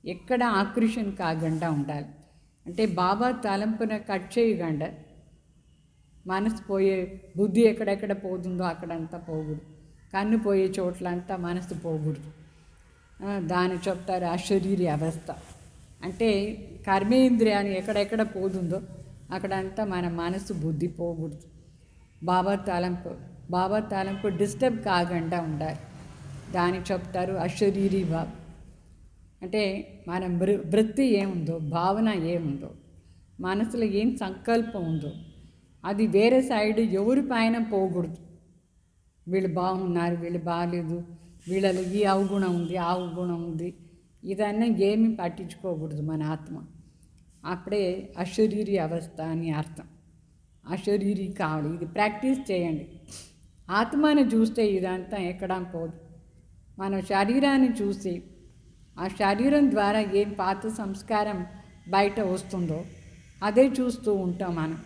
ఎక్కడ ఆకర్షణ కాకుండా ఉండాలి. అంటే బాబా తలంపున కట్ చేయకుండా మనసు పోయే బుద్ధి ఎక్కడెక్కడ పోతుందో అక్కడంతా పోకూడదు, కన్ను పోయే చోట్లంతా మనసు పోకూడదు. దాన్ని చెప్తారు అశరీరి అవస్థ. అంటే కర్మేంద్రియాన్ని ఎక్కడెక్కడ పోతుందో అక్కడంతా మన మనసు బుద్ధి పోకూడదు. బాబా తలంపు డిస్టర్బ్ కాకుండా ఉండాలి. దాన్ని చెప్తారు అశరీరి భావ్. అంటే మన వృత్తి ఏముందో, భావన ఏముందో, మనసులో ఏం సంకల్పం ఉందో అది వేరే సైడ్ ఎవరి పైన పోకూడదు. వీళ్ళు బాగున్నారు, వీళ్ళు బాగాలేదు, వీళ్ళలో ఈ అవగుణం ఉంది, ఆ అవగుణం ఉంది, ఇదన్నీ ఏమీ పట్టించుకోకూడదు మన ఆత్మ. అప్పుడే అశరీరి అవస్థ అని అర్థం. అశరీరి కావాలి. ఇది ప్రాక్టీస్ చేయండి. ఆత్మని చూస్తే ఇదంతా ఎక్కడా పోదు. మన శరీరాన్ని చూసి ఆ శరీరం ద్వారా ఏం పాత సంస్కారం బయట వస్తుందో అదే చూస్తూ ఉంటాం మనం.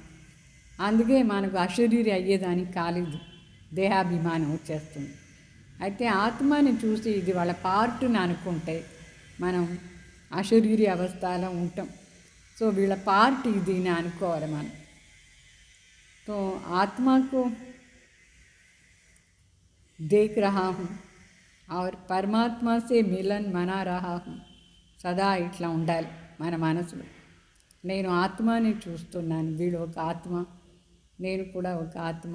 అందుకే మనకు అశరీరి అయ్యేదానికి కాలేదు, దేహాభిమానం వచ్చేస్తుంది. అయితే ఆత్మని చూసి ఇది వాళ్ళ పార్ట్ని అనుకుంటే మనం అశరీరి అవస్థలో ఉంటాం. సో వీళ్ళ పార్ట్ ఇది అని అనుకోవాలి మనం. तो आत्मा को देख रहा हूँ और परमात्मा से मिलन मना रहा हूँ. సదా ఇట్లా ఉండాలి మన మనసులో. నేను ఆత్మని చూస్తున్నాను, వీడు ఒక ఆత్మ, నేను కూడా ఒక ఆత్మ,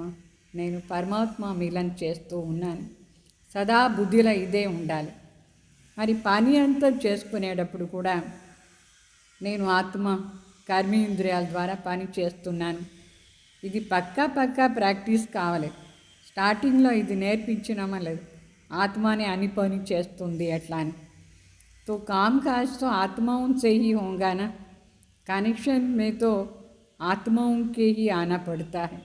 నేను పరమాత్మ మిలన్ చేస్తూ ఉన్నాను. సదా బుద్ధిలో ఇదే ఉండాలి. మరి పని అంతా చేసుకునేటప్పుడు కూడా నేను ఆత్మ కర్మేంద్రియాల ద్వారా పని చేస్తున్నాను. ఇది పక్కా ప్రాక్టీస్ కావాలి. స్టార్టింగ్లో ఇది నేర్పించినామా లేదు, ఆత్మనే అన్ని పని చేస్తుంది ఎట్లా అని. तो काम काज तो आत्माओं से ही होगा ना. कनेक्शन में तो आत्माओं के ही आना पड़ता है.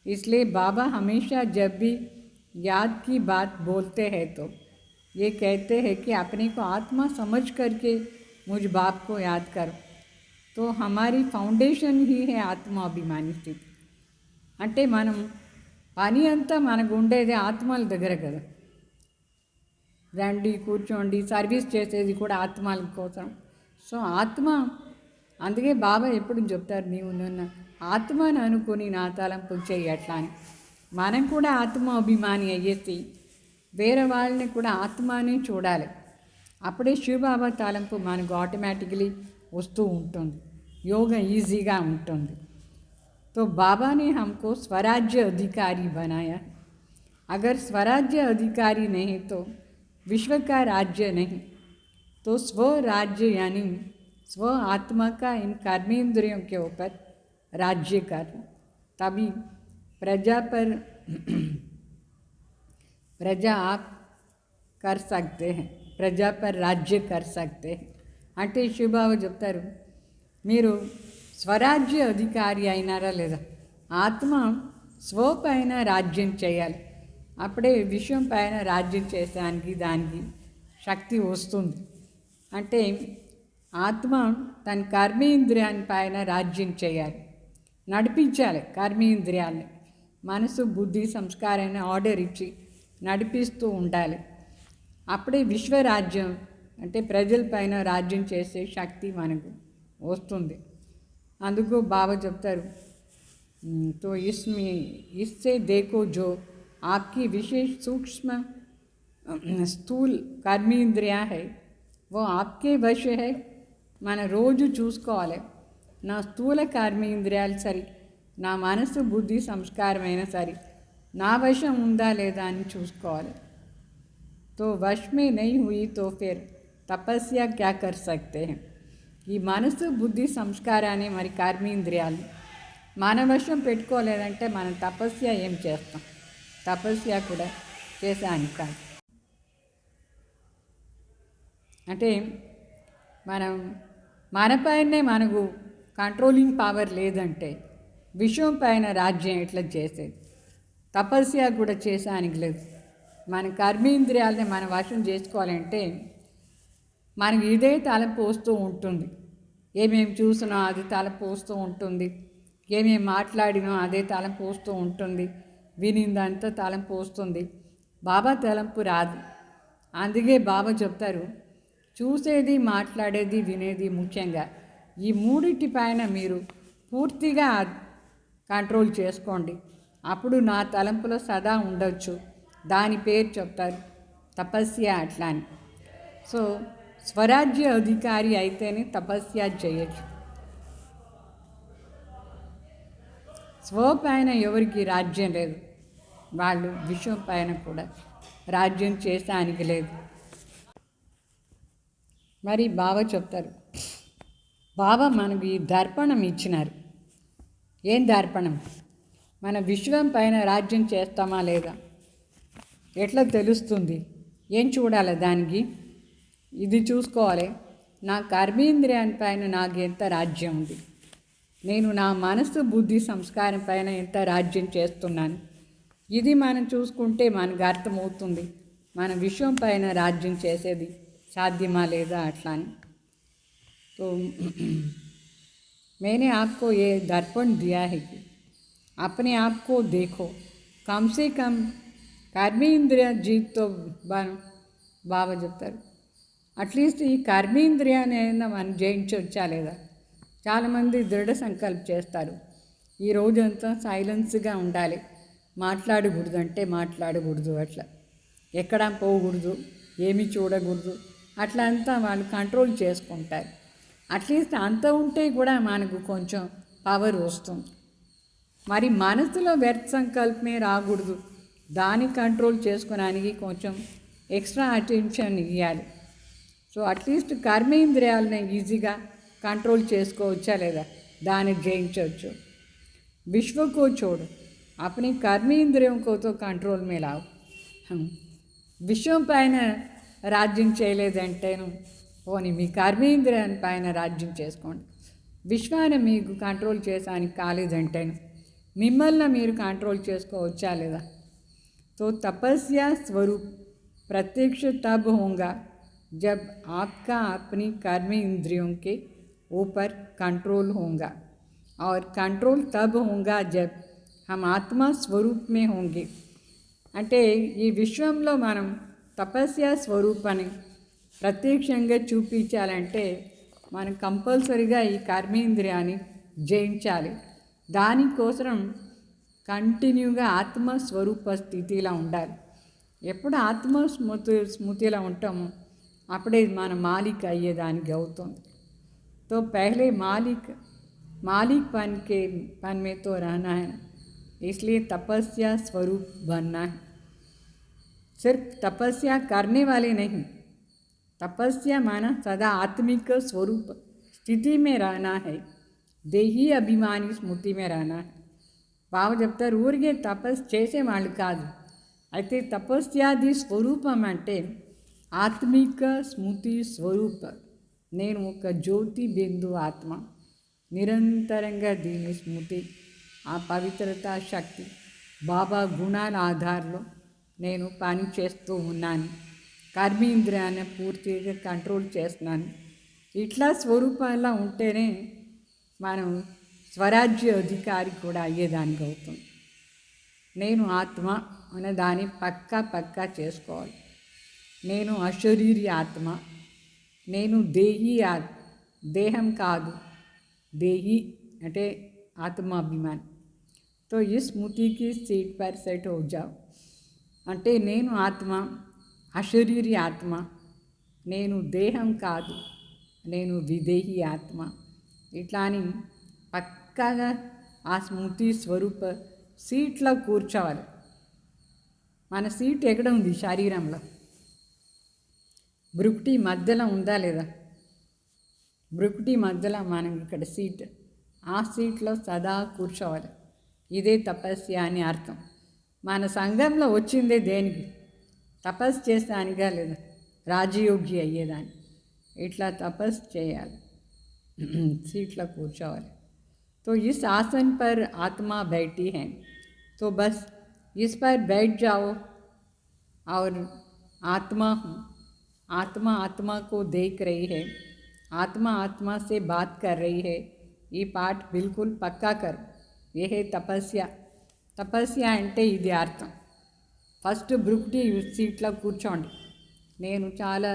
इसलिए बाबा हमेशा जब भी याद की बात बोलते हैं तो ये कहते हैं कि अपने को आत्मा समझ करके मुझ बाप को याद करो. तो हमारी फाउंडेशन ही है ఆత్మాభిమాని స్థితి. అంటే మనం పని అంతా మనకు ఉండేది ఆత్మల దగ్గర కదా. రండి కూర్చోండి, సర్వీస్ చేసేది కూడా ఆత్మల కోసం. సో ఆత్మ, అందుకే బాబా ఎప్పుడు చెప్తారు, నీవు నన్ను ఆత్మని అనుకుని నా తలంపు చేయి అట్లా అని. మనం కూడా ఆత్మ అభిమాని అయ్యేసి వేరే వాళ్ళని కూడా ఆత్మని చూడాలి. అప్పుడే శివబాబా తలంపు మనకు ఆటోమేటికలీ వస్తూ ఉంటుంది, యోగం ఈజీగా ఉంటుంది. तो बाबा ने हमको स्वराज्य अधिकारी बनाया. अगर स्वराज्य अधिकारी नहीं तो विश्व का राज्य नहीं. तो स्वराज्य यानी स्व आत्मा का इन कर्मेंद्रियों के ऊपर राज्य करना, तभी प्रजा पर प्रजा आप कर सकते हैं, प्रजा पर राज्य कर सकते हैं. అంటే శివబాబా చెప్తారు, మీరు స్వరాజ్య అధికారి అయినారా లేదా, ఆత్మ స్వ పైన రాజ్యం చేయాలి. అప్పుడే విశ్వం పైన రాజ్యం చేసేదానికి దానికి శక్తి వస్తుంది. అంటే ఆత్మ తన కర్మేంద్రియాన్ని పైన రాజ్యం చేయాలి, నడిపించాలి. కర్మేంద్రియాలని మనసు బుద్ధి సంస్కారాన్ని ఆర్డర్ ఇచ్చి నడిపిస్తూ ఉండాలి. అప్పుడే విశ్వరాజ్యం అంటే ప్రజల పైన రాజ్యం చేసే శక్తి మనకు వస్తుంది. అందుకు బాబా చెప్తారు, तो इससे देखो जो आपकी विशेष सूक्ष्म स्थूल कर्मेंद्रिया है वो आपके वश है. మన రోజు చూసుకోవాలి, నా స్థూల కర్మేంద్రియాలు సరి, నా మనసు బుద్ధి సంస్కారమైన సరి నా వశం ఉందా లేదా అని చూసుకోవాలి. तो वश में नहीं हुई तो फिर तपस्या क्या कर सकते हैं. ఈ మనసు బుద్ధి సంస్కారాన్ని మరి కర్మేంద్రియాలు మన వశం పెట్టుకోలేదంటే మనం తపస్య ఏం చేస్తాం, తపస్య కూడా చేసాను కాదు. అంటే మనం మనపైనే మనకు కంట్రోలింగ్ పవర్ లేదంటే విశ్వం పైన రాజ్యం ఎట్లా చేసేది, తపస్య కూడా చేసానికి లేదు. మన కర్మేంద్రియాలని మన వశం చేసుకోవాలంటే మనకి ఇదే తలపు వస్తూ ఉంటుంది, ఏమేమి చూసినా అది తలపు వస్తూ ఉంటుంది. ఏమేమి మాట్లాడినో అదే తలంపు వస్తూ ఉంటుంది, వినిందంతా తలంపు వస్తుంది, బాబా తలంపు రాదు. అందుకే బాబా చెప్తారు, చూసేది, మాట్లాడేది, వినేది ముఖ్యంగా ఈ మూడింటి పైన మీరు పూర్తిగా కంట్రోల్ చేసుకోండి, అప్పుడు నా తలంపులో సదా ఉండొచ్చు. దాని పేరు చెప్తారు తపస్య అట్లా అని. సో స్వరాజ్య అధికారి అయితేనే తపస్య చేయొచ్చు. స్వ పైన ఎవరికి రాజ్యం లేదు, వాళ్ళు విశ్వం పైన కూడా రాజ్యం చేసానికి లేదు. మరి బాబా చెప్తారు, బాబా మనకి దర్పణం ఇచ్చినారు. ఏం దర్పణం? మన విశ్వం పైన రాజ్యం చేస్తామా లేదా ఎట్లా తెలుస్తుంది? ఏం చూడాలి దానికి? ఇది చూసుకోవాలి, నా కర్మేంద్రియాన్ని పైన నాకు ఎంత రాజ్యం ఉంది, నేను నా మనసు, బుద్ధి, సంస్కారం పైన ఎంత రాజ్యం చేస్తున్నాను. ఇది మనం చూసుకుంటే మనకు అర్థమవుతుంది మన విశ్వం పైన రాజ్యం చేసేది సాధ్యమా లేదా అట్లా అని. तो मैंने आपको ये दर्पण दिया है कि अपने आप को देखो, कम से कम कर्मेंद्रिय जीत तो बनो. బాబా చెప్తారు, అట్లీస్ట్ ఈ కర్మేంద్రియాన్ని అయినా మనం జయించవచ్చా లేదా? చాలామంది దృఢ సంకల్పం చేస్తారు, ఈ రోజంతా సైలెన్స్గా ఉండాలి, మాట్లాడకూడదు అంటే మాట్లాడకూడదు, అట్లా ఎక్కడ పోకూడదు, ఏమీ చూడకూడదు, అట్లా అంతా వాళ్ళు కంట్రోల్ చేసుకుంటారు. అట్లీస్ట్ అంత ఉంటే కూడా మనకు కొంచెం పవర్ వస్తుంది. మరి మనసులో వ్యర్థ సంకల్పమే రాకూడదు, దాన్ని కంట్రోల్ చేసుకోవడానికి కొంచెం ఎక్స్ట్రా అటెన్షన్ ఇవ్వాలి. సో అట్లీస్ట్ కర్మేంద్రియాలని ఈజీగా కంట్రోల్ చేసుకోవచ్చా లేదా? దాన్ని జయించవచ్చు. विश्व को छोड़ अपने कर्मेंद्रियों को तो कंट्रोल में लाओ. విశ్వం పైన రాజ్యం చేయలేదంటేను పోనీ మీ కర్మేంద్రియాన్ని పైన రాజ్యం చేసుకోండి. విశ్వాన్ని మీకు కంట్రోల్ చేసానికి కాలేదంటేను మిమ్మల్ని మీరు కంట్రోల్ చేసుకోవచ్చా లేదా? तो तपस्या स्वरूप प्रत्यक्ष तब होगा जब आपका अपनी कर्म इंद्रियों के ऊपर कंट्रोल होगा, और कंट्रोल तब होगा जब हम आत्मा स्वरूप में होंगे. అంటే ఈ విశ్వంలో మనం తపస్య స్వరూపాన్ని ప్రత్యక్షంగా చూపించాలంటే మనం కంపల్సరీగా ఈ కర్మేంద్రియాన్ని జయించాలి. దానికోసం కంటిన్యూగా ఆత్మస్వరూప స్థితిలో ఉండాలి. ఎప్పుడు స్మృతిలో ఉంటామో అప్పుడే మన మాలిక్ అయ్యేదానికి అవుతుంది. तो पहले मालिक पन में तो रहना है, इसलिए तपस्या स्वरूप बनना है. सिर्फ तपस्या करने वाले नहीं, तपस्या माना सदा आत्मिक स्वरूप स्थिति में रहना है, देही अभिमानी स्मृति में रहना है. బాబా చెప్తారు, ఊరికే తపస్సు చేసేవాళ్ళు కాదు, అయితే తపస్యాది స్వరూపం అంటే ఆత్మిక స్మృతి స్వరూప. నేను ఒక జ్యోతి బిందు ఆత్మ, నిరంతరంగా దీని స్మృతి, ఆ పవిత్రత శక్తి బాబా గుణాల ఆధారంలో నేను పని చేస్తూ ఉన్నాను, కర్మేంద్రియాన్ని పూర్తిగా కంట్రోల్ చేస్తున్నాను. ఇట్లా స్వరూపంలా ఉంటేనే మనం స్వరాజ్య అధికారి కూడా అయ్యేదానికి అవుతుంది. నేను ఆత్మ అనే దాన్ని పక్కా చేసుకోవాలి. నేను అశరీరి ఆత్మ, నేను దేహం కాదు, దేహి అంటే ఆత్మాభిమాని. तो इस स्मृति की सीट पर सेट हो जाओ. అంటే నేను ఆత్మ, అశరీరి ఆత్మ, నేను దేహం కాదు, నేను విదేహి ఆత్మ. ఇట్లా అని పక్కాగా ఆ స్మృతి స్వరూప సీట్లో కూర్చోవాలి. మన సీట్ ఎక్కడ ఉంది? శరీరంలో బ్రుకుటి మధ్యలో ఉందా లేదా? బ్రుకుటి మధ్యలో మనం ఇక్కడ సీట్, ఆ సీట్లో సదా కూర్చోవాలి. ఇదే తపస్య అని అర్థం. మన సంఘంలో వచ్చిందే దేనికి? తపస్సు చేసేదానిగా లేదా? రాజయోగి అయ్యేదాన్ని. ఇట్లా తపస్సు చేయాలి, సీట్లో కూర్చోవాలి. तो इस आसन पर आत्मा बैठी है, तो बस इस पर बैठ जाओ और आत्मा हूँ, आत्मा को देख रही है, आत्मा से बात कर रही है. ये पाठ बिल्कुल पक्का करो. ఏహే తపస్య. తపస్య అంటే ఇది అర్థం. ఫస్ట్ బ్రుక్టి సీట్లో కూర్చోండి. నేను చాలా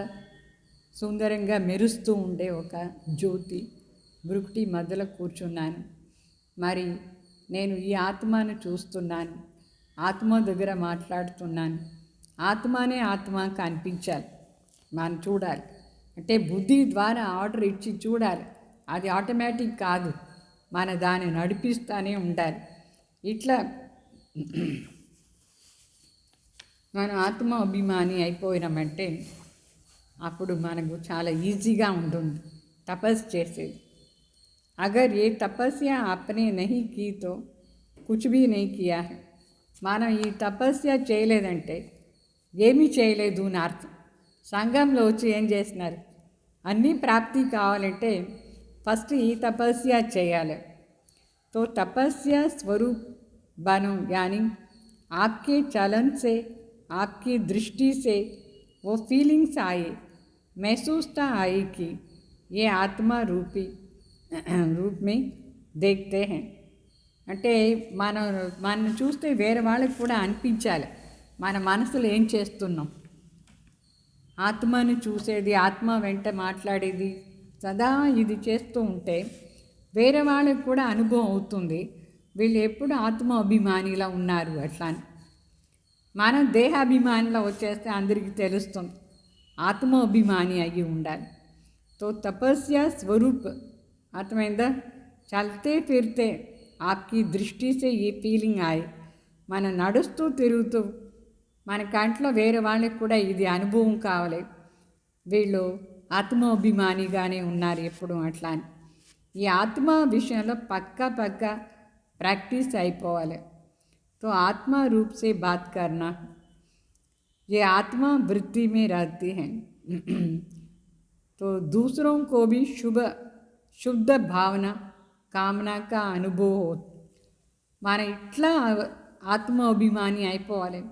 సుందరంగా మెరుస్తూ ఉండే ఒక జ్యోతి బ్రుక్టి మధ్యలో కూర్చున్నాను. మరి నేను ఈ ఆత్మను చూస్తున్నాను, ఆత్మ దగ్గర మాట్లాడుతున్నాను. ఆత్మనే ఆత్మ కనిపించాలి, మనం చూడాలి. అంటే బుద్ధి ద్వారా ఆర్డర్ ఇచ్చి చూడాలి, అది ఆటోమేటిక్ కాదు, మన దాన్ని నడిపిస్తూనే ఉండాలి. ఇట్లా మన ఆత్మ అభిమాని అయిపోయినామంటే అప్పుడు మనకు చాలా ఈజీగా ఉంటుంది తపస్సు చేసేది. అగర్ ఏ తపస్య आपने नहीं की तो कुछ भी नहीं किया है. మనం ఈ తపస్య చేయలేదంటే ఏమీ చేయలేదు అని అర్థం. సంఘంలో వచ్చి ఏం చేస్తున్నారు, అన్నీ ప్రాప్తి కావాలంటే ఫస్ట్ ఈ తపస్య చేయాలి. तो तपस्या स्वरूप बनो, यानी आपके चलन से, आपकी दृष्टि से वो फीलिंग्स आए, महसूसता आए कि ये आत्मा रूपी रूप में देखते हैं. అంటే మనం చూస్తే వేరే వాళ్ళకి కూడా అనిపించాలి మన మనసులో ఏం చేస్తున్నాం. ఆత్మను చూసేది, ఆత్మ వెంట మాట్లాడేది, సదా ఇది చేస్తూ ఉంటే వేరే వాళ్ళకి కూడా అనుభవం అవుతుంది, వీళ్ళు ఎప్పుడు ఆత్మ అభిమానిలా ఉన్నారు అట్లా. మనం దేహాభిమానిలో వచ్చేస్తే అందరికీ తెలుస్తుంది, ఆత్మ అభిమాని అయ్యి ఉండాలి. తో తపస్య స్వరూప్ అర్థమైందా. చల్తే ఫిర్తే ఆప్కి దృష్టి సే ఈ ఫీలింగ్ ఆయి, మనం నడుస్తూ తిరుగుతూ మన కంట్లో వేరే వాళ్ళకి కూడా ఇది అనుభవం కావాలి, వీళ్ళు ఆత్మ అభిమానిగానే ఉన్నారు ఎప్పుడు అట్లా అని. ఈ ఆత్మ విషయంలో పక్కా प्रैक्टिस అయిపోవాలి. तो आत्मा रूप से बात करना, ये आत्मा वृत्ति में रहती है तो दूसरों को भी शुद्ध भावना कामना का अनुभव हो. మన ఇట్లా ఆత్మ అభిమాని అయిపోవాలి,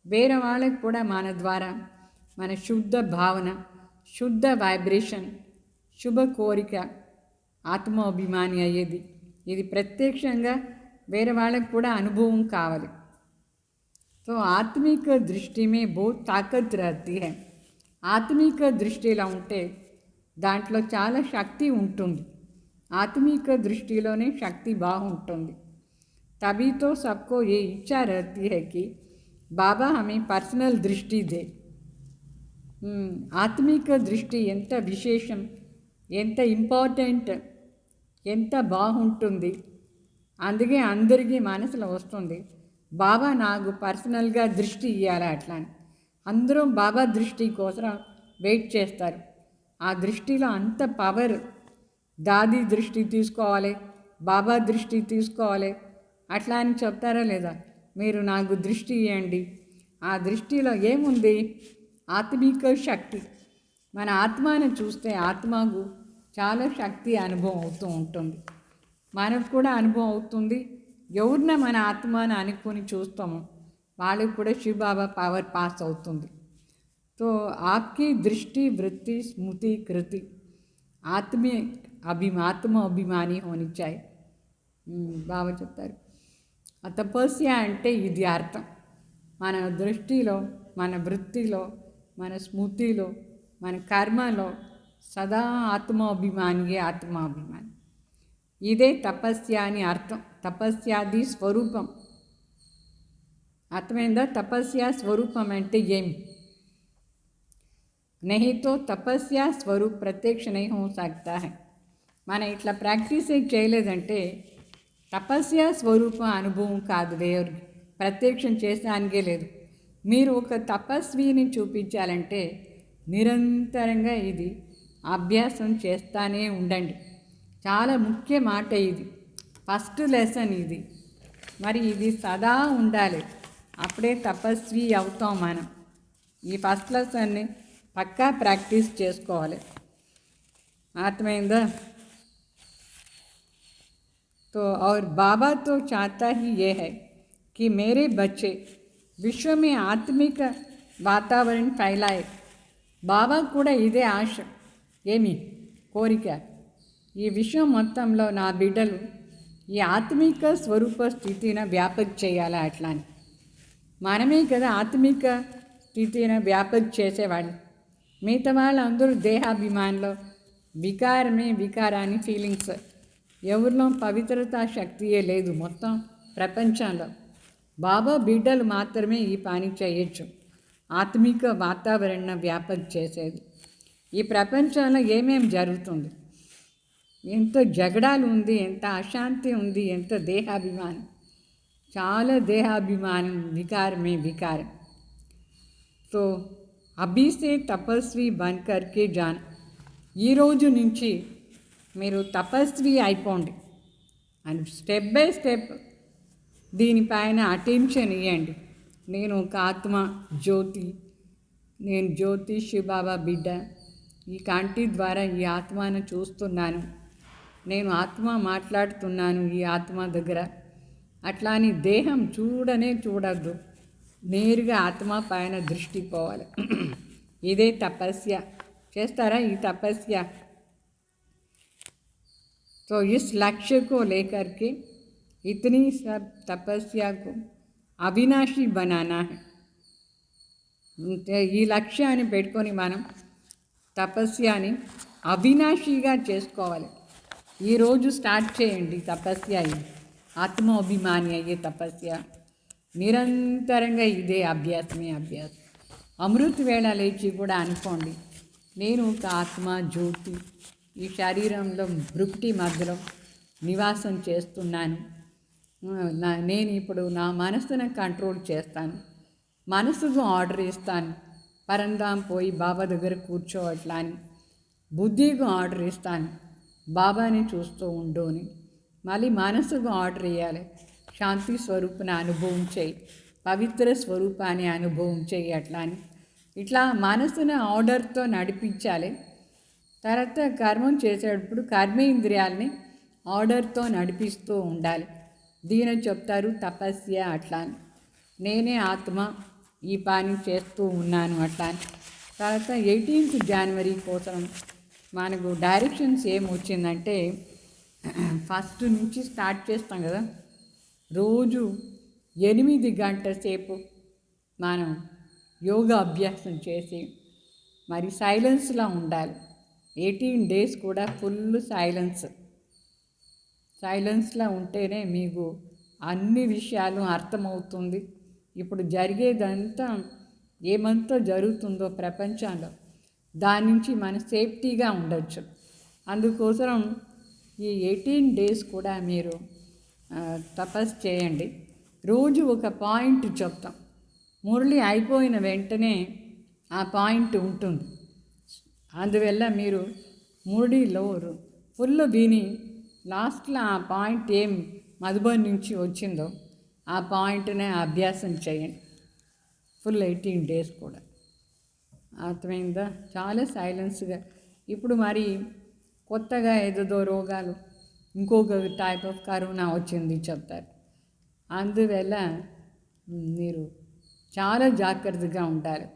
వేరే వాళ్ళకి కూడా మన ద్వారా మన శుద్ధ భావన, శుద్ధ వైబ్రేషన్, శుభ కోరిక, ఆత్మ అభిమాని అయ్యేది. ఇది ప్రత్యక్షంగా వేరే వాళ్ళకి కూడా అనుభవం కావాలి. तो आत्मिक दृष्टि में बहुत ताकत रहती है. ఆత్మిక దృష్టిలో ఉంటే దాంట్లో చాలా శక్తి ఉంటుంది. ఆత్మిక దృష్టిలోనే శక్తి బాగుంటుంది. तभी तो सबको ये इच्छा रहती है कि बाबा हमें पर्सनल दृष्टि दे. ఆత్మిక దృష్టి ఎంత విశేషం, ఎంత ఇంపార్టెంట్, ఎంత బాగుంటుంది. అందుకే అందరికీ మనసులో వస్తుంది, బాబా నాకు పర్సనల్గా దృష్టి ఇవ్వాలి అట్లా అని. అందరూ బాబా దృష్టి కోసం వెయిట్ చేస్తారు. ఆ దృష్టిలో అంత పవర్. దాది దృష్టి తీసుకోవాలి, బాబా దృష్టి తీసుకోవాలి అట్లా అని చెప్తారా లేదా, మీరు నాకు దృష్టి ఇవ్వండి. ఆ దృష్టిలో ఏముంది, ఆత్మిక శక్తి. మన ఆత్మను చూస్తే ఆత్మకు చాలా శక్తి అనుభవం అవుతూ ఉంటుంది, మనకు కూడా అనుభవం అవుతుంది. ఎవరిన మన ఆత్మను అనుకుని చూస్తామో వాళ్ళకి కూడా శివబాబా పవర్ పాస్ అవుతుంది. तो आपकी दृष्टि वृत्ति स्मृति कृति आत्म अभिमानी होनी चाहिए. బాబా చెప్తారు తపస్య అంటే ఇది అర్థం. మన దృష్టిలో, మన వృత్తిలో, మన స్మృతిలో, మన కర్మలో సదా ఆత్మాభిమాని. ఇదే తపస్య అని అర్థం. తపస్యాది స్వరూపం అర్థమైందా. తపస్య స్వరూపం అంటే ఏమి, नहीं तो తపస్య స్వరూప్ ప్రత్యక్ష नहीं हो सकता है. మనం ఇట్లా ప్రాక్టీస్ చేయలేదంటే తపస్య స్వరూప అనుభవం కాదు, వేరు ప్రత్యక్షం చేసానికే లేదు. మీరు ఒక తపస్విని చూపించాలంటే నిరంతరంగా ఇది అభ్యాసం చేస్తూనే ఉండండి. చాలా ముఖ్య మాట ఇది, ఫస్ట్ లెసన్ ఇది. మరి ఇది సదా ఉండాలి, అప్పుడే తపస్వి అవుతాం మనం. ఈ ఫస్ట్ లెసన్ని పక్కా ప్రాక్టీస్ చేసుకోవాలి. అర్థమైందా. तो और बाबा तो चाहता ही ये है कि मेरे बच्चे विश्व में आत्मिक वातावरण फैलाए. బాబా కూడా ఇదే ఆశ, ఏమి కోరిక, ఈ విశ్వం మొత్తంలో నా బిడ్డలు ఈ ఆత్మిక స్వరూప స్థితిని వ్యాపక్ చేయాలా అట్లా అని. మనమే కదా ఆత్మిక స్థితిని వ్యాపక్ చేసేవాళ్ళు. మిగతా వాళ్ళందరూ దేహాభిమానంలో వికారమే వికారాన్ని ఫీలింగ్స్. ఎవరిలో పవిత్రతా శక్తియే లేదు మొత్తం ప్రపంచంలో. బాబా బిడ్డలు మాత్రమే ఈ పని చేయొచ్చు, ఆత్మిక వాతావరణం వ్యాపక్ చేసేది. ఈ ప్రపంచంలో ఏమేమి జరుగుతుంది, ఎంత జగడాలు ఉంది, ఎంత అశాంతి ఉంది, ఎంత దేహాభిమానం, చాలా దేహాభిమానం, వికారమే వికారం. సో అభి సే తపస్వి బన్ కర్కే జాన్. ఈరోజు నుంచి మీరు తపస్వి అయిపోండి అని స్టెప్ బై స్టెప్ దీనిపైన అటెన్షన్ ఇవ్వండి. నేను ఒక ఆత్మ జ్యోతి, నేను జ్యోతి శివబాబా బిడ్డ, ఈ కంటి ద్వారా ఈ ఆత్మను చూస్తున్నాను, నేను ఆత్మ మాట్లాడుతున్నాను ఈ ఆత్మ దగ్గర. అట్లా అని దేహం చూడద్దు, నేరుగా ఆత్మ పైన దృష్టి పోవాలి. ఇదే తపస్య. చేస్తారా ఈ తపస్య? तो इस लक्ष्य को लेकर के इतनी सब तपस्या को అవినాశి బనానా హై. ఈ లక్ష్యాన్ని పెట్టుకొని మనం తపస్యాని అవినాశిగా చేసుకోవాలి. ఈరోజు స్టార్ట్ చేయండి తపస్య. ఆత్మాభిమాని అయ్యే తపస్య నిరంతరంగా ఇదే అభ్యాసమే అభ్యాసం. అమృత వేళ లేచి కూడా అనుకోండి, నేను ఒక ఆత్మ జ్యోతి ఈ శరీరంలో భృక్టి మధ్యలో నివాసం చేస్తున్నాను. నేను ఇప్పుడు నా మనసును కంట్రోల్ చేస్తాను, మనసుకు ఆర్డర్ ఇస్తాను, పరంధాం పోయి బాబా దగ్గర కూర్చోవట్లా అని. బుద్ధికి ఆర్డర్ ఇస్తాను, బాబాని చూస్తూ ఉండు అని. మళ్ళీ మనసుకు ఆర్డర్ ఇవ్వాలి, శాంతి స్వరూపాన్ని అనుభవం చేయి, పవిత్ర స్వరూపాన్ని అనుభవం చేయి అట్లా అని. ఇట్లా మనసును ఆర్డర్తో నడిపించాలి. తర్వాత కర్మం చేసేటప్పుడు కర్మేంద్రియాలని ఆర్డర్తో నడిపిస్తూ ఉండాలి. దీని చెప్తారు తపస్య అట్లా అని. నేనే ఆత్మ ఈ పని చేస్తూ ఉన్నాను అట్లా అని. తర్వాత 18th జనవరి కోసం మనకు డైరెక్షన్స్ ఏం వచ్చిందంటే, ఫస్ట్ నుంచి స్టార్ట్ చేస్తాం కదా, రోజు 8 గంటల సేపు మనం యోగా అభ్యాసం చేసి మరి సైలెన్స్లో ఉండాలి. 18 days కూడా ఫుల్ సైలెన్స్లో ఉంటేనే మీకు అన్ని విషయాలు అర్థమవుతుంది. ఇప్పుడు జరిగేదంతా ఏమంతా జరుగుతుందో ప్రపంచంలో దాని నుంచి మనం సేఫ్టీగా ఉండొచ్చు. అందుకోసం ఈ 18 days కూడా మీరు తపస్సు చేయండి. రోజు ఒక పాయింట్ చెప్తాం. మురళి అయిపోయిన వెంటనే ఆ పాయింట్ ఉంటుంది. అందువల్ల మీరు మురళిలో ఫుల్ విని లాస్ట్లో ఆ పాయింట్ ఏం మధుబన్ నుంచి వచ్చిందో ఆ పాయింట్నే అభ్యాసం చేయండి ఫుల్ 18 days కూడా. అర్థమైందా? చాలా సైలెన్స్గా. ఇప్పుడు మరి కొత్తగా ఏదో రోగాలు, ఇంకొక టైప్ ఆఫ్ కరోనా వచ్చింది చెప్తారు. అందువల్ల మీరు చాలా జాగ్రత్తగా ఉండాలి.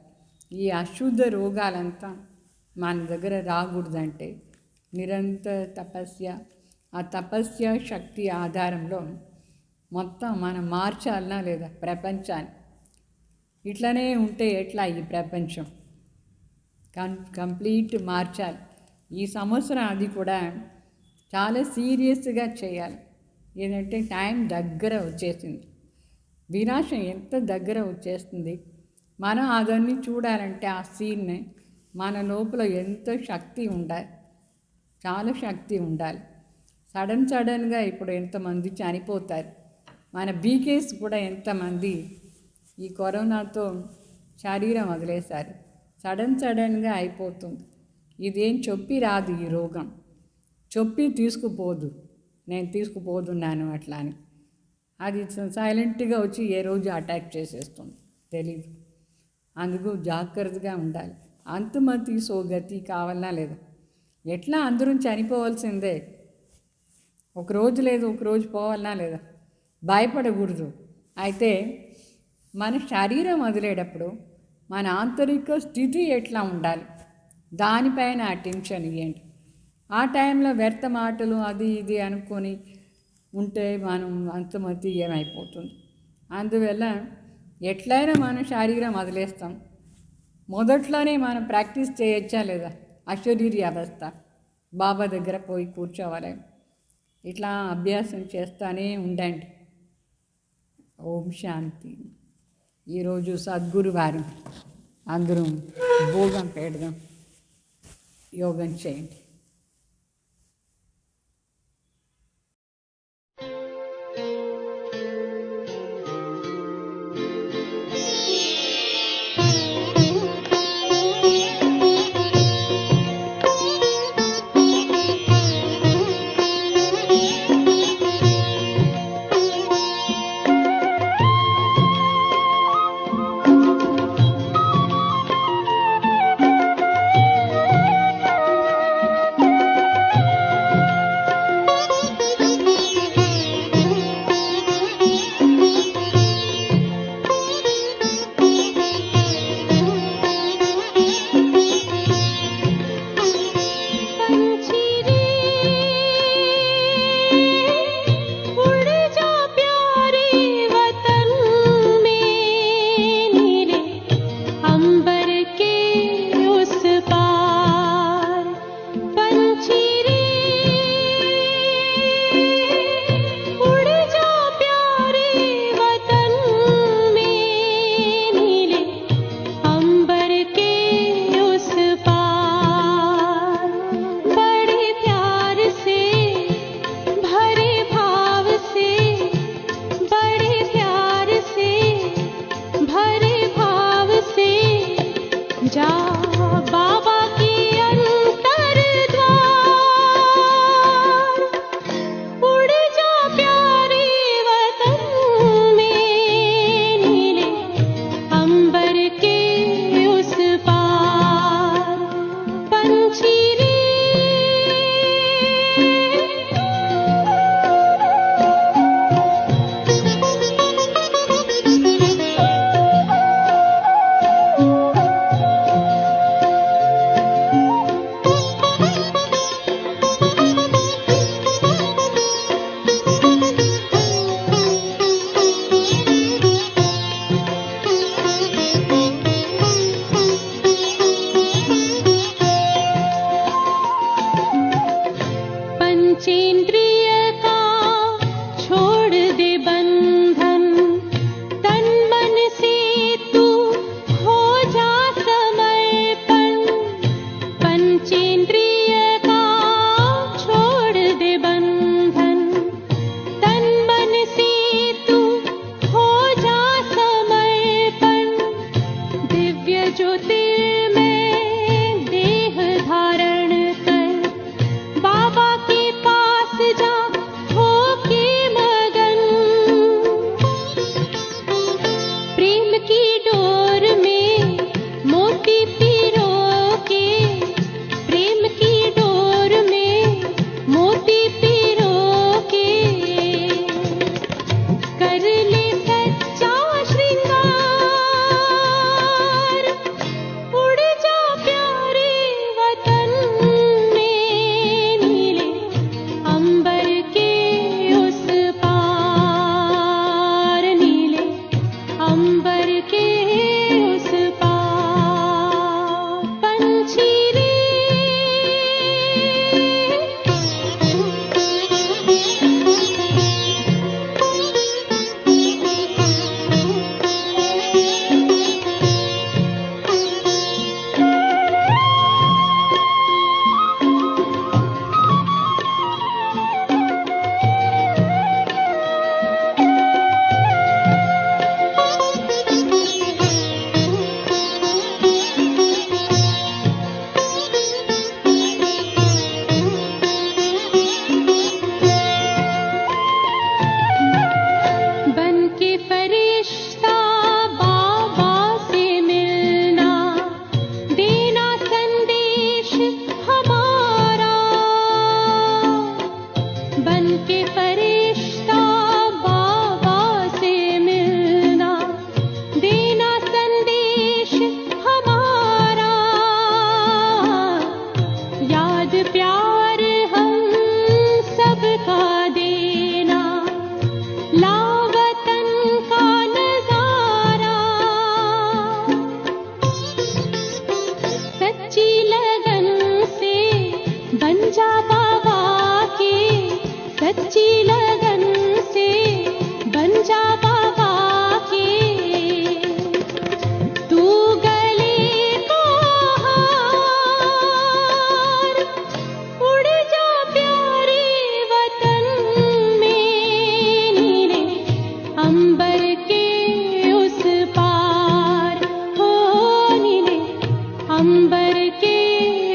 ఈ అశుద్ధ రోగాలంతా మన దగ్గర రాకూడదంటే నిరంతర తపస్య, ఆ తపస్య శక్తి ఆధారంలో మొత్తం మనం మార్చాలనా లేదా ప్రపంచాన్ని? ఇట్లనే ఉంటే ఎట్లా ఈ ప్రపంచం? కంప్లీట్ మార్చాలి. ఈ సంవత్సరం అది కూడా చాలా సీరియస్గా చేయాలి. ఏంటంటే టైం దగ్గర వచ్చేసింది, వినాశం ఎంత దగ్గర వచ్చేస్తుంది. మనం అదన్నీ చూడాలంటే ఆ సీన్ని మన లోపల ఎంతో శక్తి ఉండాలి, చాలా శక్తి ఉండాలి. సడన్గా ఇప్పుడు ఎంతమంది చనిపోతారు. మన బీకేస్ కూడా ఎంతమంది ఈ కరోనాతో శరీరం వదిలేశారు. సడన్గా అయిపోతుంది. ఇదేం చెప్పి రాదు ఈ రోగం, చెప్పి తీసుకుపోదు, నేను తీసుకుపోతున్నాను అట్లా అని. అది సైలెంట్గా వచ్చి ఏ రోజు అటాక్ చేసేస్తుంది తెలీదు. అందుకు జాగ్రత్తగా ఉండాలి. అంతమతి సోగతి కావాలన్నా లేదా? ఎట్లా అందరం చనిపోవాల్సిందే, ఒకరోజు లేదు ఒకరోజు పోవాలన్నా లేదా? భయపడకూడదు. అయితే మన శరీరం వదిలేటప్పుడు మన ఆంతరిక స్థితి ఎట్లా ఉండాలి దానిపైన అటెన్షన్ ఇవ్వండి. ఆ టైంలో వ్యర్థ మాటలు అది ఇది అనుకొని ఉంటే మనం అంతమతి ఏమైపోతుంది. అందువల్ల ఎట్లయినా మనం శారీరం వదిలేస్తాం. మొదట్లోనే మనం ప్రాక్టీస్ చేయొచ్చా లేదా? అశరీరి అవస్థ బాబా దగ్గర పోయి కూర్చోవాలి. ఇట్లా అభ్యాసం చేస్తూనే ఉండండి. ఓం శాంతి. ఈరోజు సద్గురువారం, అందరం భోగం పెడదాం, యోగం చేయండి. लगन से बन जा बाबा के, तू गले को हार, उड़ जा प्यारे वतन में, नीले अंबर के उस पार, हो नीले अंबर के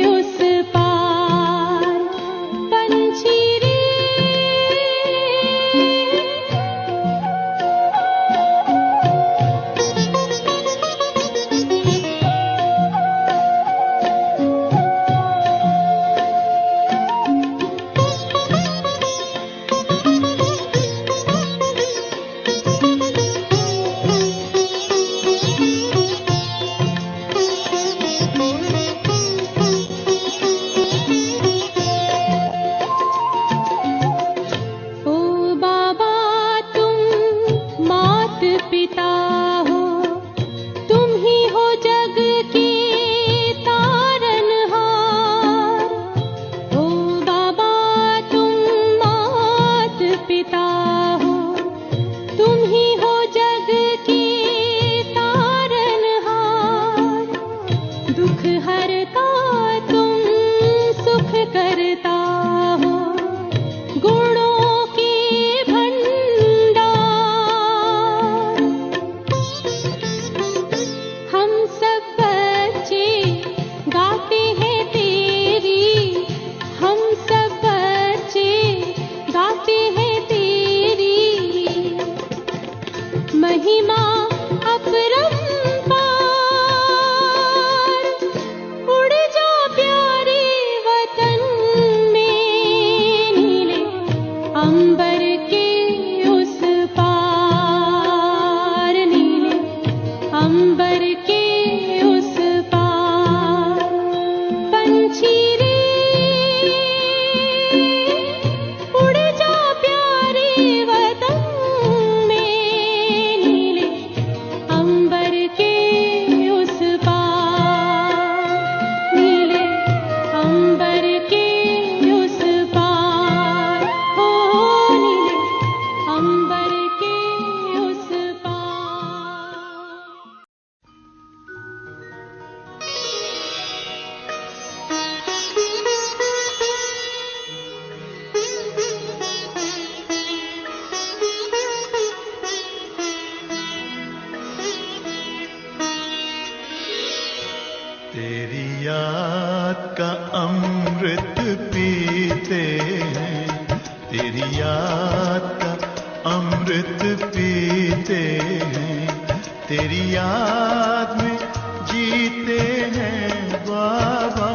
उस पार, पंछी रे ओ बाबा तुम मात पिता हो, तुम ही हो जग के तारनहार। ओ बाबा तुम मात पिता हो, तुम ही हो जग के तारनहार। दुख हरता तुम सुख करता हो, गुणों के भंडार। हम सब बच्चे गाते हैं तेरी, हम सब बच्चे गाते हैं तेरी महिमा अपरंपार। उड़ जा प्यारे वतन में, नीले अंबर के उस पार, नीले अंबर के उस पार, पंछी रे उड़ जा प्यारे वतन में, नीले अंबर के उस पार, नीले अंबर के उस पार, हो नीले अंबर के उस पार। तेरी याद का अमृत पीते हैं, तेरी याद का अमृत पीते हैं, तेरी याद में जीते हैं बाबा,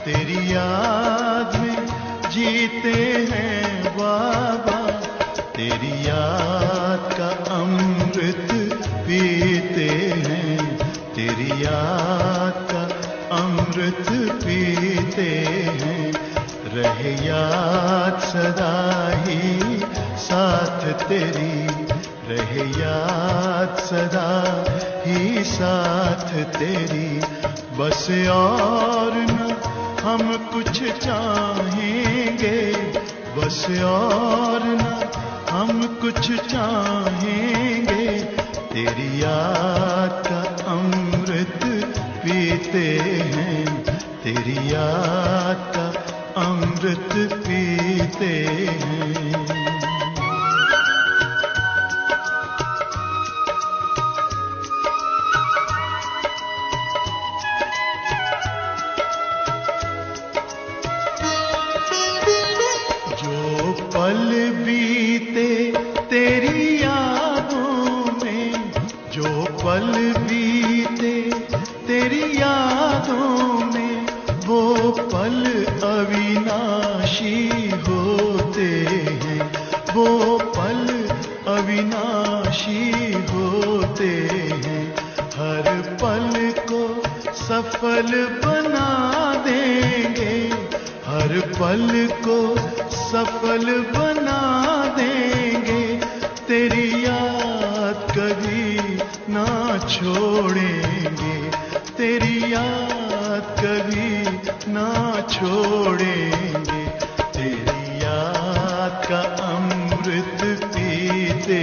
तेरी याद में जीते हैं बाबा, तेरी याद का अमृत पीते हैं, तेरी याद का अमृत पीते हैं। रहे याद सदा ही साथ तेरी, रहे याद सदा ही साथ तेरी, बस और न हम कुछ चाहेंगे, बस और न हम कुछ चाहेंगे, तेरी याद का अमृत पीते हैं, तेरी याद का अमृत पीते हैं। जो पल बीते तेरी यादों में, जो पल बीते तेरी यादों में, वो पल अविनाशी होते हैं, वो पल अविनाशी होते हैं। हर पल को सफल बना देंगे, हर पल को सफल बना देंगे, तेरी याद कभी ना छोड़ेंगे, तेरी याद कभी ना छोड़ेंगे, तेरी याद का अमृत पीते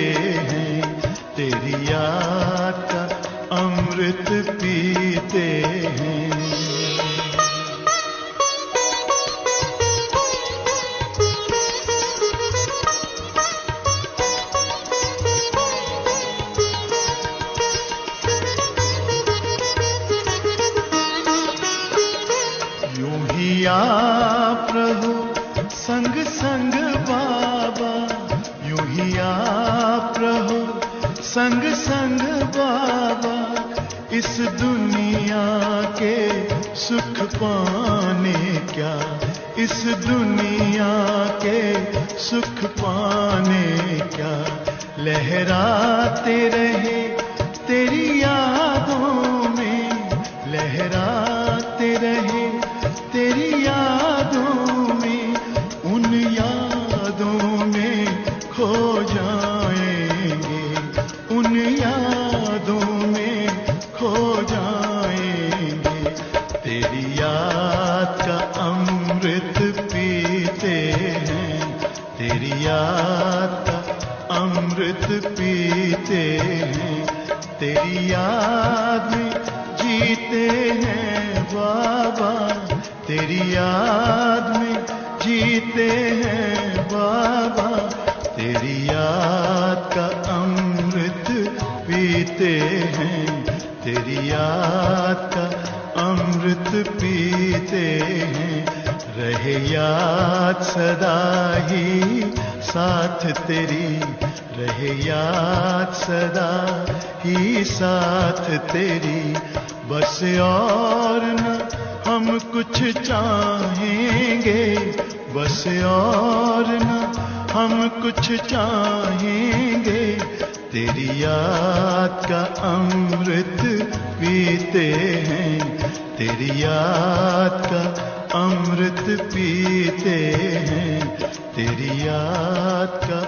हैं, तेरी याद का अमृत पीते हैं। यूं ही आप रहो संग संग बाबा, यूं ही आप रहो संग संग बाबा, इस दुनिया के सुख पाने क्या, इस दुनिया के सुख पाने क्या, लहराते रहे तेरी यादों में, लहराते रहे तेरी यादों में, उन यादों में खो जाएंगे, उन यादों में खो जाएंगे। तेरी याद का अमृत पीते हैं, तेरी याद का अमृत पीते हैं, तेरी याद में जीते हैं बाबा, तेरी याद में जीते हैं बाबा, तेरी याद का अमृत पीते हैं, तेरी याद का अमृत पीते हैं। रहे याद सदा ही साथ तेरी, रहे याद सदा ही साथ तेरी, बस और न हम कुछ चाहेंगे, बस और न हम कुछ चाहेंगे, तेरी याद का अमृत पीते हैं, तेरी याद का अमृत पीते हैं, तेरी याद का